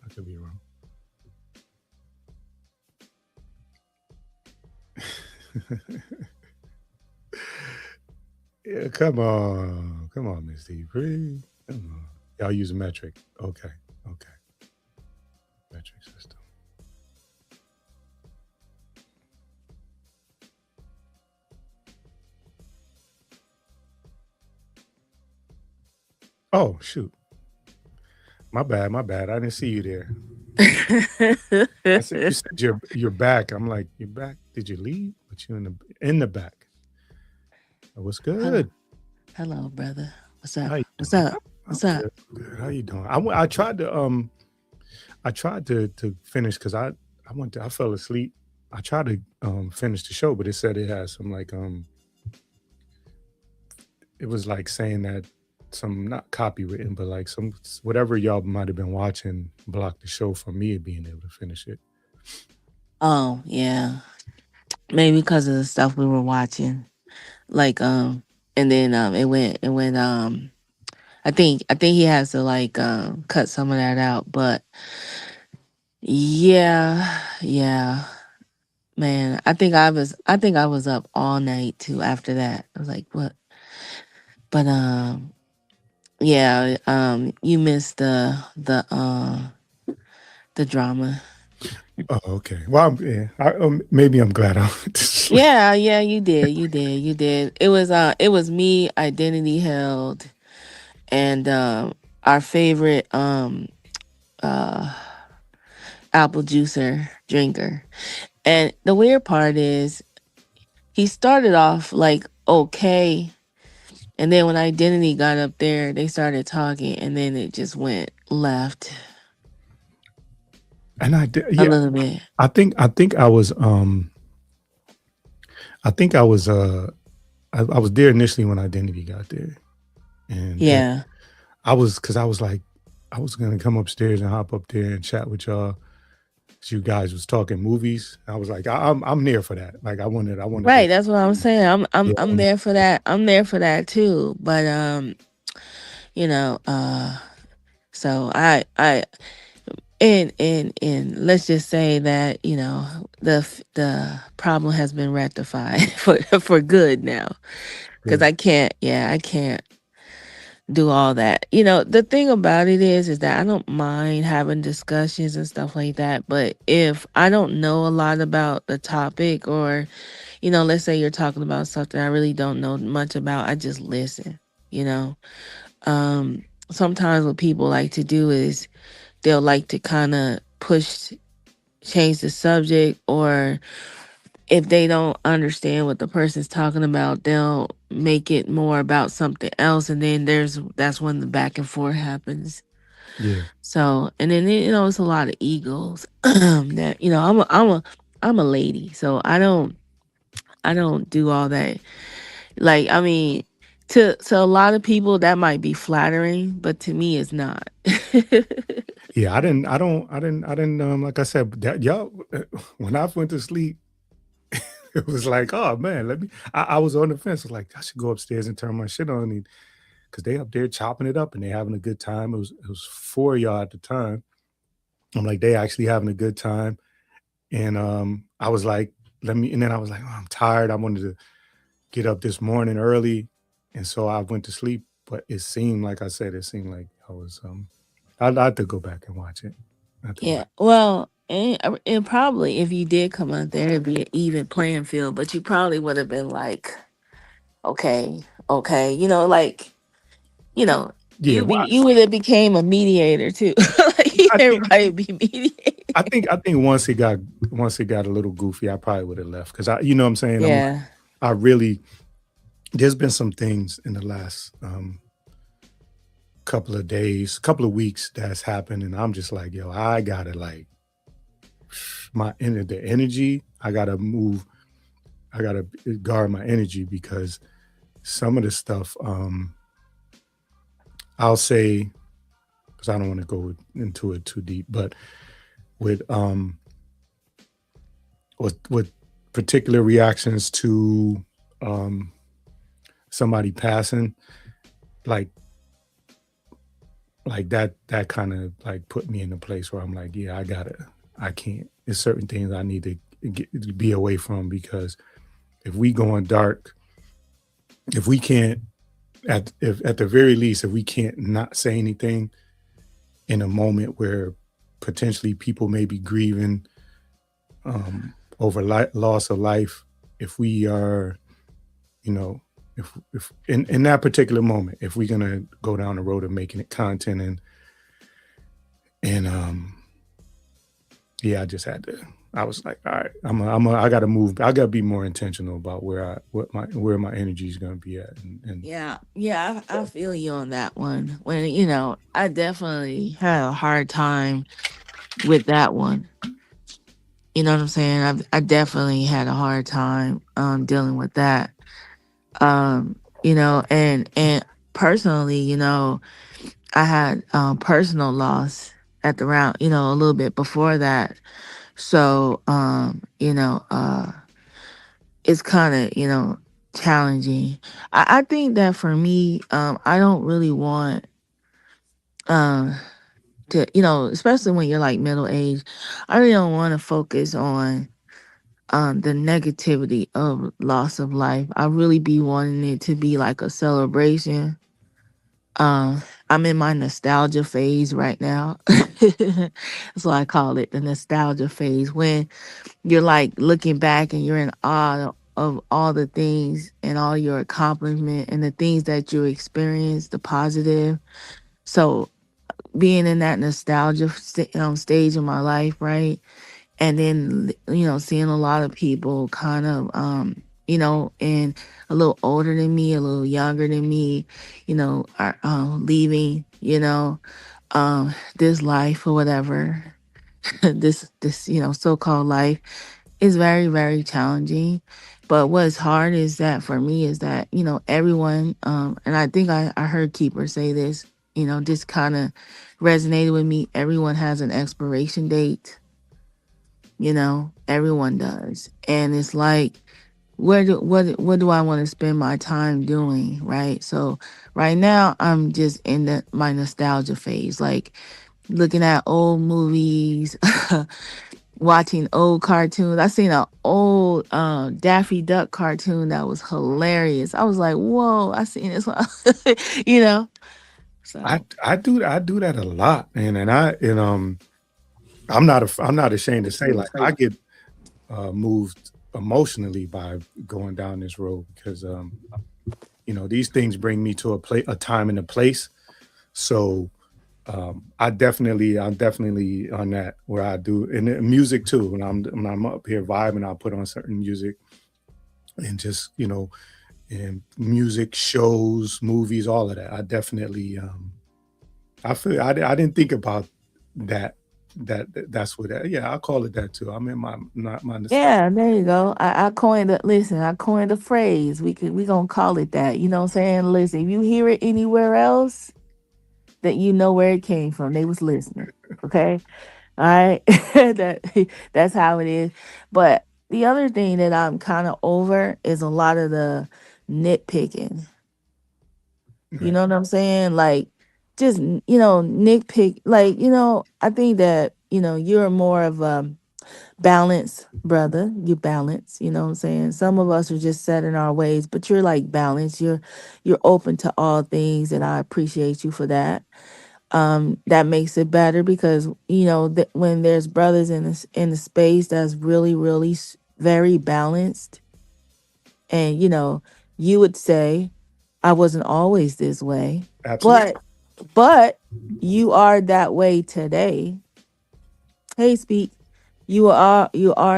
S1: I could be wrong. Yeah, come on, Miss D. Come on. Y'all use metric. Okay. Metric system. Oh shoot. My bad. I didn't see you there. I said you said you're back. I'm like, you're back. Did you leave? But you in the back. What's
S3: Hello,
S1: good?
S3: hello, brother. What's
S1: How
S3: up?
S1: you
S3: What's
S1: doing?
S3: up?
S1: I'm
S3: What's up?
S1: good. I'm good. How you doing? I tried to finish because I fell asleep. I tried to finish the show, but it said it had some like it was like saying that some not copywritten, but like some whatever y'all might have been watching blocked the show from me being able to finish it.
S3: Oh, yeah. Maybe because of the stuff we were watching. Like, and then it went I think he has to like cut some of that out, but yeah, yeah, man. I think I was up all night too after that. I was like, what? But yeah, you missed the drama.
S1: Oh, okay. Well, yeah. Maybe I'm glad I went to sleep.
S3: Yeah, yeah, you did. It was me, Identity Held, and our favorite uh apple juicer drinker. And the weird part is he started off like okay, and then when Identity got up there, they started talking, and then it just went left
S1: And I did,
S3: a
S1: yeah.
S3: little bit.
S1: I think I was I was there initially when Identity got there, and then
S3: Yeah.
S1: because I was like I was gonna come upstairs and hop up there and chat with y'all. 'Cause you guys was talking movies. I was like, I'm there for that. Like I wanted to,
S3: Right, that's what I'm saying. I'm
S1: yeah,
S3: I'm there for that. I'm there for that too. But you know, so and let's just say that, the problem has been rectified for good now. Cuz
S1: good.
S3: I can't do all that. The thing about it is that I don't mind having discussions and stuff like that, but if I don't know a lot about the topic, or let's say you're talking about something I really don't know much about, I just listen, you know. Sometimes what people like to do is they'll like to kind of change the subject, or if they don't understand what the person's talking about, they'll make it more about something else, and then that's when the back and forth happens.
S1: Yeah,
S3: So, and then it's a lot of egos that I'm a lady, so I don't do all that. Like, I mean, to a lot of people that might be flattering, but to me it's not.
S1: yeah. I didn't. Like I said, that y'all. When I went to sleep, it was like, oh man, let me. I was on the fence. I was like, I should go upstairs and turn my shit on, because they up there chopping it up and they having a good time. It was 4 of y'all at the time. I'm like, they actually having a good time. And I was like, let me. And then I was like, oh, I'm tired. I wanted to get up this morning early, and so I went to sleep. But it seemed like I said, it seemed like I was. I'd have to go back and watch it. I have to
S3: Yeah,
S1: watch.
S3: well, and probably if you did come out there, it'd be an even playing field, but you probably would have been like, okay, okay, you know,
S1: Yeah, well,
S3: you would have became a mediator too.
S1: I
S3: Like
S1: think
S3: everybody would be mediating.
S1: I think once it got a little goofy, I probably would have left, because you know what I'm saying. I'm like,
S3: Yeah,
S1: I really. There's been some things in the last couple of days, couple of weeks that's happened, and I'm just like, yo, I gotta like the energy. I gotta move. I gotta guard my energy, because some of the stuff, I'll say, because I don't want to go into it too deep, but with with particular reactions to um somebody passing, like that kind of like put me in a place where I'm like, yeah, I can't. There's certain things I need to be away from, because if we going dark, if we can't, if at the very least, if we can't not say anything in a moment where potentially people may be grieving over loss of life, if we are, you know, if in that particular moment, if we're gonna go down the road of making it content, and yeah, I just had to. I was like, all right, I got to move. I got to be more intentional about where my energy is going to be at, and
S3: yeah, yeah. I feel you on that one. When I definitely had a hard time with that one. You know what I'm saying? I definitely had a hard time dealing with that. And personally, I had personal loss at the round, a little bit before that. So it's kind of, challenging. I think that for me, I don't really want um to, especially when you're like middle age, I really don't want to focus on the negativity of loss of life. I really be wanting it to be like a celebration. Um, I'm in my nostalgia phase right now. That's what I call it, the nostalgia phase, when you're like looking back and you're in awe of all the things and all your accomplishment and the things that you experienced, the positive. So being in that nostalgia stage in my life, right? And then seeing a lot of people kind of and a little older than me, a little younger than me, are leaving, this life or whatever, this so-called life is very, very challenging. But what's hard is that for me is that, everyone, and I think I heard Keeper say this, just kind of resonated with me. Everyone has an expiration date, everyone does. And it's like, what do I want to spend my time doing? Right. So right now I'm just in my nostalgia phase, like looking at old movies, watching old cartoons. I seen an old Daffy Duck cartoon that was hilarious. I was like, whoa, I seen this one. you know.
S1: I
S3: So
S1: I do that a lot, man, and I'm not ashamed to say like I get moved emotionally by going down this road because these things bring me to a time and a place. So I'm definitely on that where I do and music too. When I'm up here vibing, I'll put on certain music and just and music shows, movies, all of that. I definitely I didn't think about that. That's what yeah, I'll call it that too. I'm in my not my nostalgia.
S3: yeah, there you go. I coined it. Listen, I coined a phrase. We gonna call it that. You know what I'm saying? Listen, if you hear it anywhere else, that you know where it came from. They was listening. Okay. All right. That's how it is. But the other thing that I'm kind of over is a lot of the nitpicking. You
S1: Right.
S3: know what I'm saying? Like just nitpick, like, I think that, you're more of a balanced brother. You balance, you know what I'm saying? Some of us are just set in our ways, but you're like balanced. You're open to all things, and I appreciate you for that. That makes it better because when there's brothers in the space that's really, really very balanced, and you would say I wasn't always this way,
S1: Absolutely.
S3: but you are that way today. Hey, speak. You are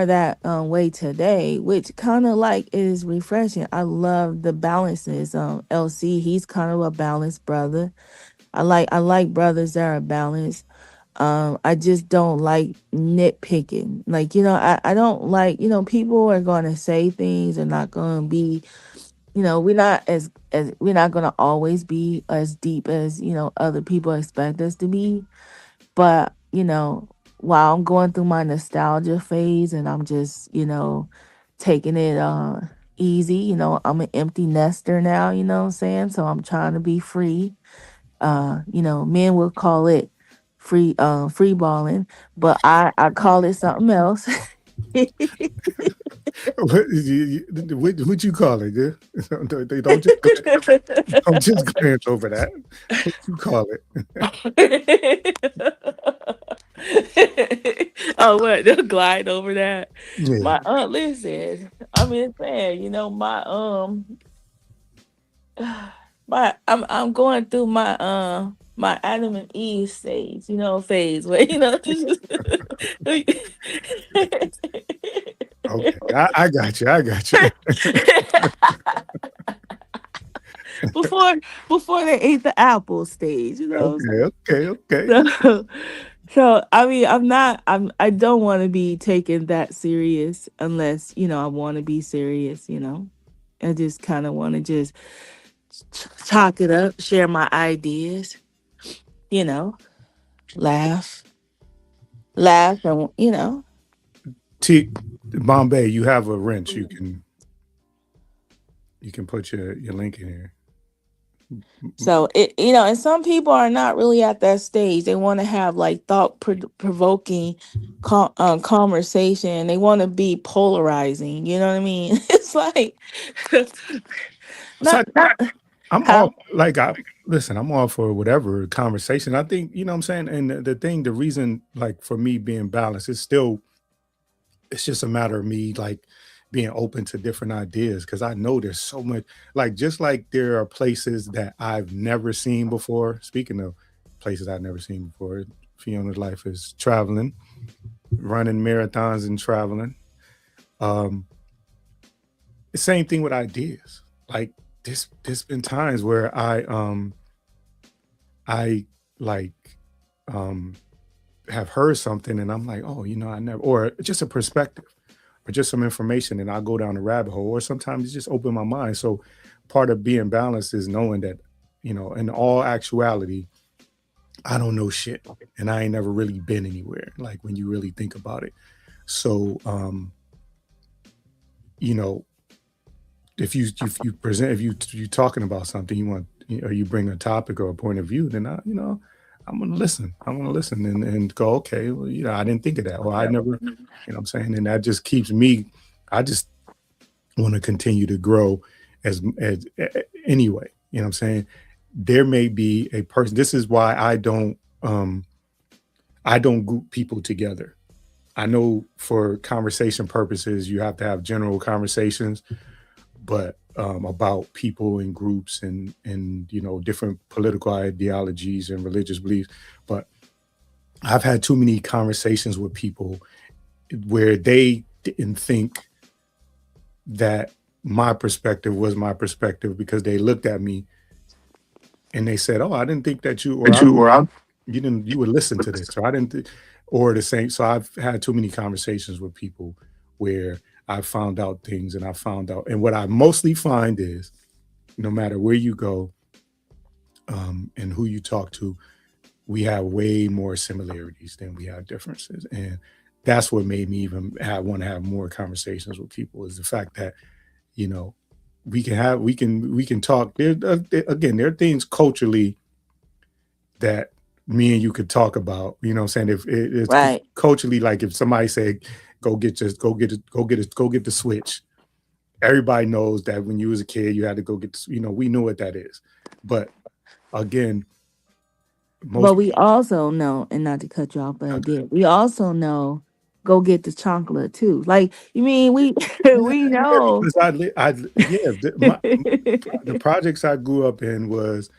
S3: that way today, which kind of like is refreshing. I love the balances. LC, he's kind of a balanced brother. I like brothers that are balanced. I just don't like nitpicking. Like, I don't like, people are gonna say things and not gonna be, we're not as we're not gonna always be as deep as, other people expect us to be. But, while I'm going through my nostalgia phase and I'm just, taking it easy, I'm an empty nester now, you know what I'm saying? So I'm trying to be free. Men will call it free balling, but I call it something else.
S1: What you call it? Yeah? They don't just glance over that. What you call it?
S3: Oh, what? They'll glide over that.
S1: Yeah.
S3: My aunt listen. I'm just saying, my I'm going through my Adam and Eve stage, phase where
S1: Okay. I got you. I got you.
S3: before before they ate the apple stage,
S1: Okay. Okay. Okay.
S3: so I mean, I don't want to be taken that serious unless, I want to be serious, I just kind of want to just talk it up, share my ideas, you know, laugh, and
S1: T Bombay, you have a wrench. You can put your link in here.
S3: So and some people are not really at that stage. They want to have like thought provoking conversation. They want to be polarizing. You know what I mean? It's like
S1: So
S3: not
S1: I'm
S3: how
S1: all like I listen, I'm all for whatever conversation. I think, you know what I'm saying? And the reason like for me being balanced is still it's just a matter of me like being open to different ideas because I know there's so much like just like there are places that I've never seen before. Speaking of places I've never seen before, Fiona's life is traveling, running marathons and traveling. Um, the same thing with ideas. Like there's been times where I like um have heard something and I'm like, oh, I never, or just a perspective or just some information and I go down a rabbit hole, or sometimes it just open my mind. So part of being balanced is knowing that, in all actuality, I don't know shit and I ain't never really been anywhere. Like when you really think about it. So, you know, if you talking about something you want, or you bring a topic or a point of view, then I'm gonna listen. I'm gonna listen and go, okay, well, I didn't think of that, or I never, what I'm saying, and that just keeps me. I just want to continue to grow anyway. You know what I'm saying? There may be a person. This is why I don't group people together. I know for conversation purposes, you have to have general conversations, but about people and groups and different political ideologies and religious beliefs. But I've had too many conversations with people where they didn't think that my perspective was my perspective because they looked at me and they said, "Oh, I didn't think that you or you would listen to this," or I didn't, or the same. So I've had too many conversations with people where I found out things, and I found out, and what I mostly find is, no matter where you go, and who you talk to, we have way more similarities than we have differences, and that's what made me even want to have more conversations with people is the fact that you know we can talk. Again, there are things culturally that me and you could talk about. You know what I'm saying? If it's
S3: right.
S1: culturally, like if somebody say, go get the switch. Everybody knows that when you was a kid, you had to go get, we knew what that is. But again,
S3: But
S1: most
S3: we also know, and not to cut you off, but again, we also know go get the chocolate too. Like you mean we
S1: yeah,
S3: we
S1: yeah,
S3: know.
S1: because yeah, the projects I grew up in was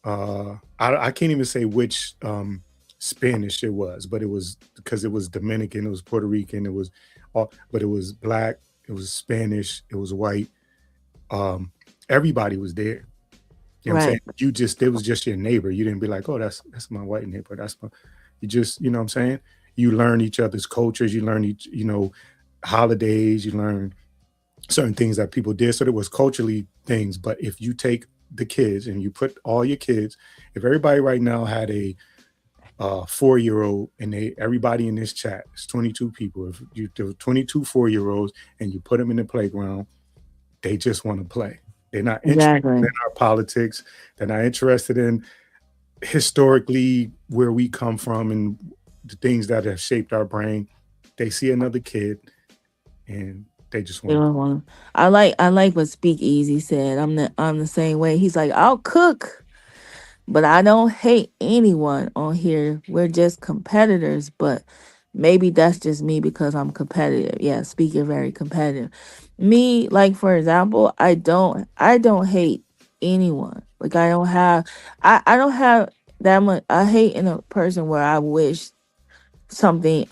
S1: I can't even say which Spanish it was, but it was because it was Dominican, it was Puerto Rican, it was all, but it was black, it was Spanish, it was white. Um, Everybody was there. You know what I'm saying?
S3: Right.
S1: It was just your neighbor. You didn't be like, oh, that's my white neighbor. You just, you know what I'm saying? You learn each other's cultures. You learn holidays. You learn certain things that people did. So there was culturally things. But if you take the kids and you put all your kids, if everybody right now had a 4-year-old and everybody in this chat is 22 people. If you do 22 4-year-olds and you put them in the playground, they just want to play. They're not interested in
S3: Exactly.
S1: our politics. They're not interested in historically where we come from and the things that have shaped our brain. They see another kid and they just
S3: You
S1: want to.
S3: don't want. I like what Speak Easy said. I'm the same way. He's like, I'll cook, but I don't hate anyone on here. We're just competitors, but maybe that's just me because I'm competitive. Yeah, Speak, you're very competitive. Me, like for example, I don't hate anyone. Like I don't have that much. I hate in a person where I wish something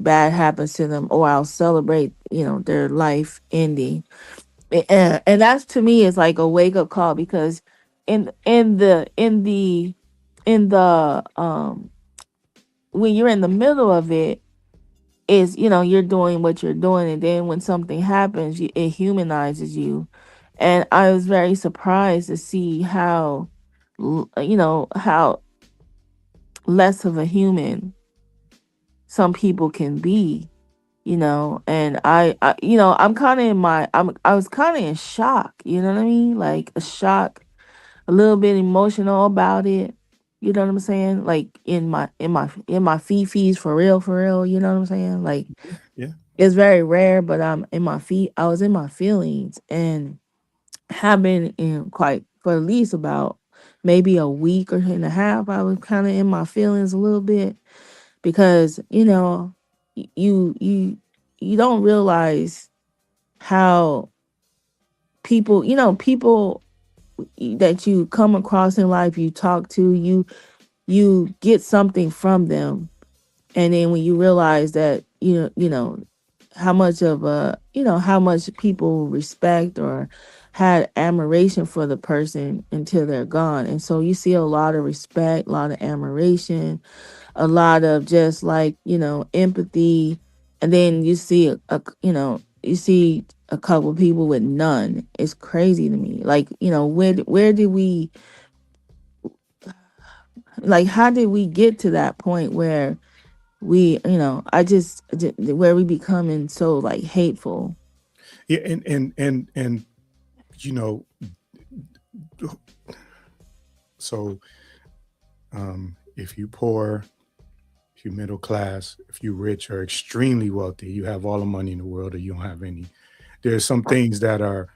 S3: bad happens to them, or I'll celebrate their life ending. And that's to me is like a wake up call, because in the when you're in the middle of it, is you're doing what you're doing, and then when something happens, it humanizes you. And I was very surprised to see how less of a human some people can be, And I'm kind of in my I was kind of in shock, you know what I mean? Like a shock, a little bit emotional about it. You know what I'm saying? Like in my fifis, for real, you know what I'm saying? Like
S1: Yeah.
S3: it's very rare, but I'm in my feet. I was in my feelings and have been in quite for at least about maybe a week or and a half. I was kind of in my feelings a little bit because you don't realize how people that you come across in life, you talk to, you get something from them, and then when you realize that how much of a how much people respect or had admiration for the person until they're gone. And so you see a lot of respect, a lot of admiration, a lot of just like empathy, and then you see you see a couple people with none. It's crazy to me. Like where did we like how did we get to that point where we where we becoming so like hateful.
S1: Yeah, and you know, so if you poor, if you middle class, if you rich or extremely wealthy, you have all the money in the world or you don't have any. There's some things that are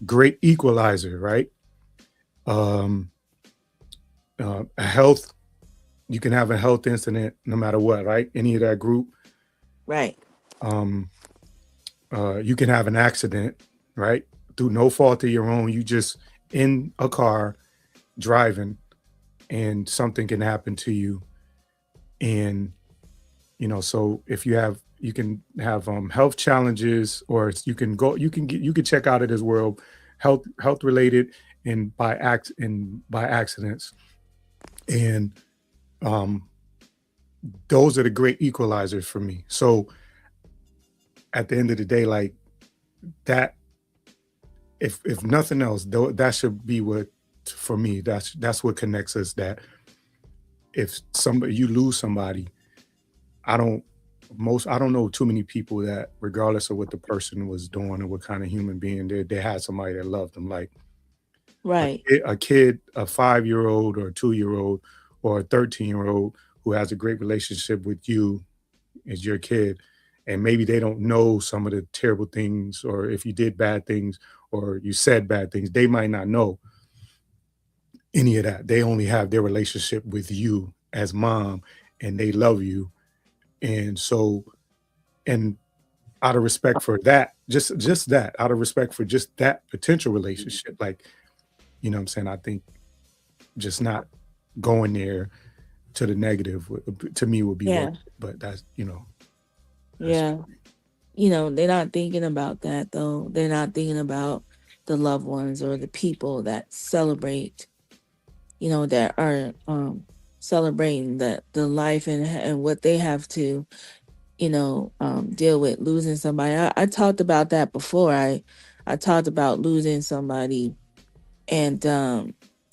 S1: great equalizer, right? Um, a health, you can have a health incident no matter what, right? Any of that group.
S3: Right.
S1: Um, you can have an accident, right? Through no fault of your own. You just in a car driving and something can happen to you. And, so if you can have health challenges or you can check out of this world, health related and by accidents. And um, those are the great equalizers for me. So at the end of the day, like that, if nothing else, though, that should be what for me. That's what connects us. That if somebody you lose somebody, I don't I don't know too many people that regardless of what the person was doing or what kind of human being they had somebody that loved them. Like
S3: Right.
S1: a kid, a 5-year old or a 2-year old or a 13-year old who has a great relationship with you as your kid, and maybe they don't know some of the terrible things or if you did bad things or you said bad things, they might not know any of that. They only have their relationship with you as mom and they love you. And so, and out of respect for that, just that, out of respect for just that potential relationship, like, what I'm saying, I think just not going there to the negative to me would be worse.
S3: Yeah.
S1: But that's that's
S3: Yeah. They're not thinking about that though. They're not thinking about the loved ones or the people that celebrate, that are celebrating the life and what they have to, deal with losing somebody. I talked about that before. I talked about losing somebody and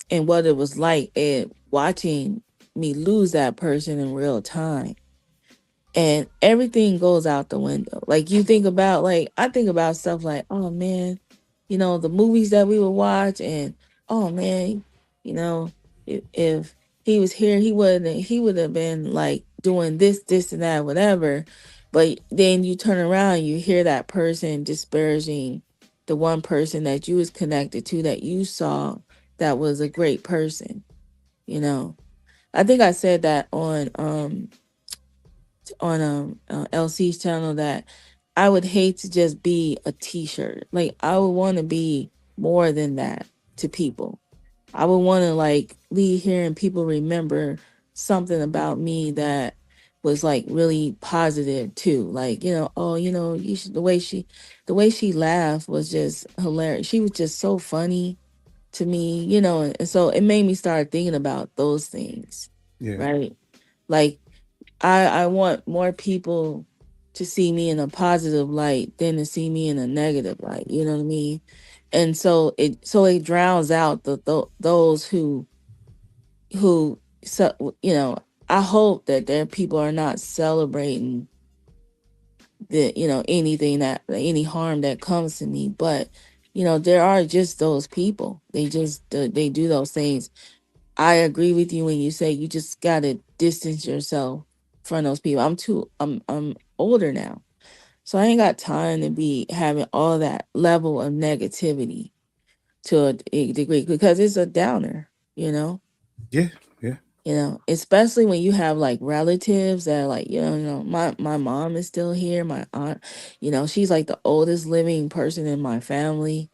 S3: what it was like and watching me lose that person in real time, and everything goes out the window. Like you think about, like I think about stuff like, oh man, the movies that we would watch, and oh man, you know, if he was here, he would have been like doing this and that, whatever. But then you turn around, you hear that person disparaging the one person that you was connected to, that you saw, that was a great person. You know, I think I said that on LC's channel, that I would hate to just be a t-shirt. Like I would want to be more than that to people. I would want to like leave here and people remember something about me that was like really positive too. Like, oh, the way she laughed was just hilarious. She was just so funny to me, and so it made me start thinking about those things,
S1: yeah.
S3: right? Like I want more people to see me in a positive light than to see me in a negative light. You know what I mean? And so it drowns out those who so I hope that their people are not celebrating anything that any harm that comes to me. But there are just those people. They do those things. I agree with you when you say you just gotta distance yourself from those people. I'm older now, so I ain't got time to be having all that level of negativity to a degree, because it's a downer. You know.
S1: Yeah, yeah.
S3: Especially when you have like relatives that are like, my mom is still here. My aunt, she's like the oldest living person in my family.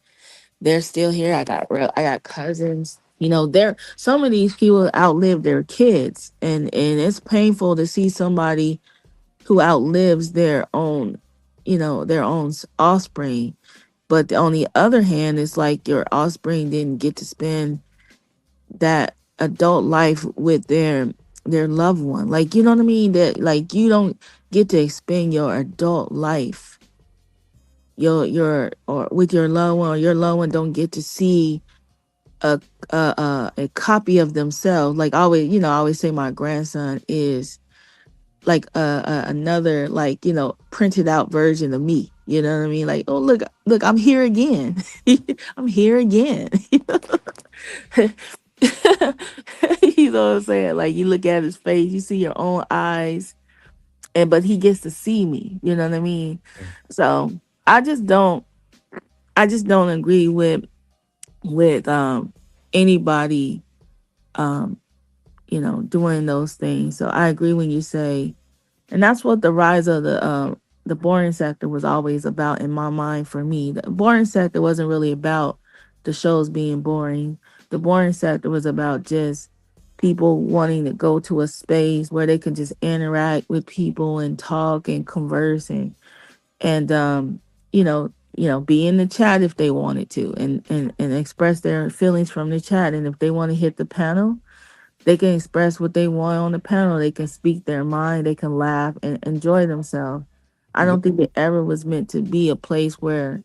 S3: They're still here. I got cousins. Some of these people outlive their kids, and it's painful to see somebody who outlives their own offspring. But on the other hand, it's like your offspring didn't get to spend that adult life with their loved one. Like, you know what I mean? That, like, you don't get to spend your adult life or with your loved one, or your loved one don't get to see a a copy of themselves. Like, I always say my grandson is like another, like, printed out version of me. You know what I mean? Like, oh, look, I'm here again. I'm here again. You know what I'm saying? Like, you look at his face, you see your own eyes, but he gets to see me. You know what I mean?
S1: Yeah.
S3: So I just don't agree with anybody um doing those things. So I agree when you say, and that's what the rise of the boring sector was always about in my mind. For me, the boring sector wasn't really about the shows being boring. The boring sector was about just people wanting to go to a space where they can just interact with people and talk and converse and be in the chat if they wanted to, and express their feelings from the chat. And if they want to hit the panel, they can express what they want on the panel. They can speak their mind. They can laugh and enjoy themselves. I
S1: Yeah.
S3: don't think it ever was meant to be a place where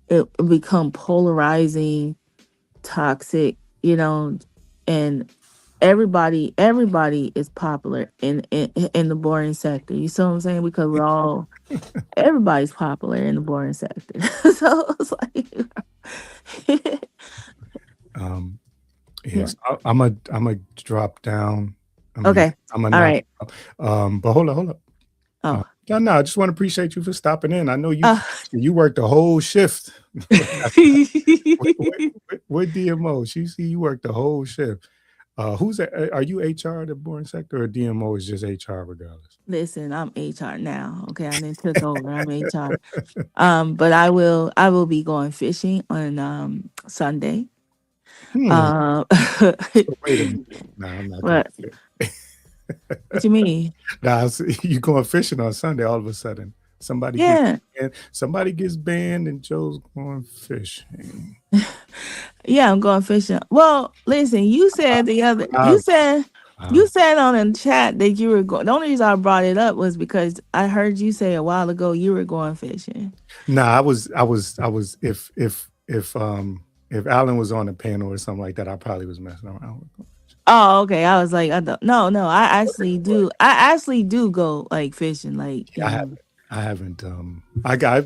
S3: it become polarizing, toxic, and everybody is popular in the boring sector. You see what I'm saying? Because everybody's popular in the boring sector. So it's like,
S1: Um,
S3: yeah.
S1: yes, I'm a drop down.
S3: Okay.
S1: I'm a
S3: All
S1: knock.
S3: right.
S1: But hold up.
S3: Oh.
S1: No, I just want to appreciate you for stopping in. I know
S3: Uh,
S1: you worked the whole shift. With DMO, she see you worked the whole shift. Are you HR the boring sector, or DMO is just HR regardless?
S3: Listen, I'm HR now. Okay, I then took over. I'm HR. But I will be going fishing on Sunday.
S1: Hmm.
S3: Um,
S1: So wait a minute. Nah, I'm not going.
S3: what what you mean?
S1: Nah, you going fishing on Sunday? All of a sudden,
S3: Yeah,
S1: somebody gets banned, and Joe's going fishing.
S3: yeah, I'm going fishing. Well, listen,
S1: Wow.
S3: you said on the chat that you were going. The only reason I brought it up was because I heard you say a while ago you were going fishing.
S1: Nah, I was. If Alan was on the panel or something like that, I probably was messing around with him.
S3: Oh, okay. I was like, I don't, no. I actually do go like fishing, like
S1: Yeah, I haven't.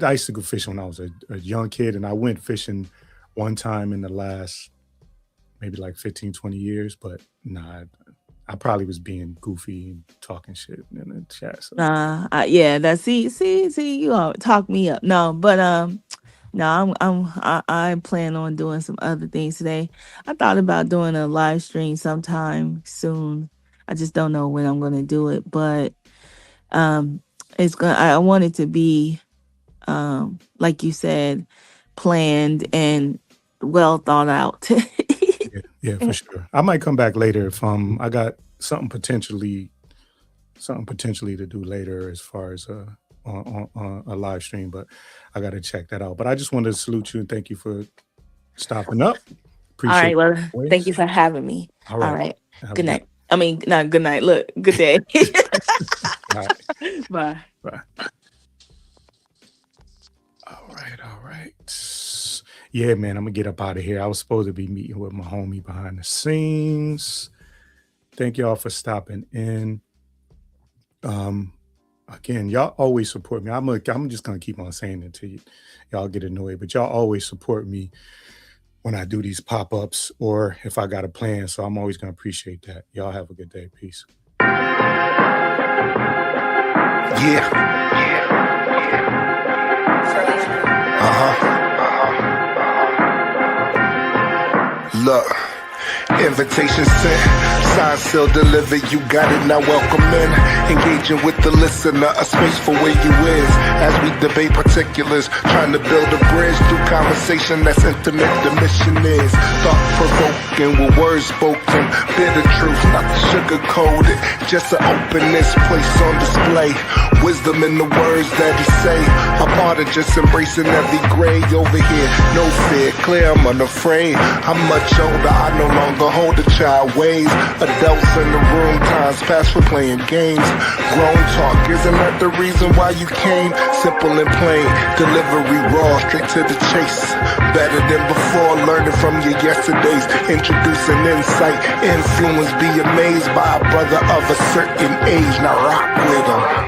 S1: I used to go fishing when I was a young kid, and I went fishing one time in the last maybe like 15, 20 years. But nah, I probably was being goofy and talking shit in the chat. So
S3: yeah. That see, you all talk me up. No, but no, I plan on doing some other things today. I thought about doing a live stream sometime soon. I just don't know when I'm gonna do it, but um, I want it to be like you said, planned and well thought out.
S1: yeah, for sure. I might come back later if I got something potentially to do later as far as on a live stream, but I got to check that out. But I just wanted to salute you and thank you for stopping up.
S3: All
S1: Appreciate
S3: right. Well,
S1: it
S3: thank
S1: always.
S3: you for having me.
S1: All
S3: All
S1: right.
S3: right.
S1: Have a
S3: Good
S1: good
S3: night. I mean, not good night. Look, good day.
S1: all right.
S3: Bye.
S1: Bye. All right. All right. Yeah, man, I'm gonna get up out of here. I was supposed to be meeting with my homie behind the scenes. Thank y'all for stopping in. Um, Again, y'all always support me. I'm just gonna keep on saying it to you. Y'all get annoyed, but y'all always support me when I do these pop-ups or if I got a plan. So I'm always gonna appreciate that. Y'all have a good day. Peace.
S4: Yeah. Look. Invitation sent, signed, sealed, delivered, you got it, now welcome in. Engaging with the listener, a space for where you is. As we debate particulars, trying to build a bridge through conversation that's intimate, the mission is. Thought-provoking with words spoken, bitter truth, not the sugar-coated. Just an openness placed on display. Wisdom in the words that he say. A part of just embracing every gray over here. No fear, clear, I'm unafraid. I'm much older, I no longer hold a child ways. Adults in the room, times past for playing games. Grown talk, isn't that the reason why you came? Simple and plain, delivery raw, straight to the chase. Better than before, learning from your yesterdays. Introducing insight, influence, be amazed by a brother of a certain age. Now rock with him.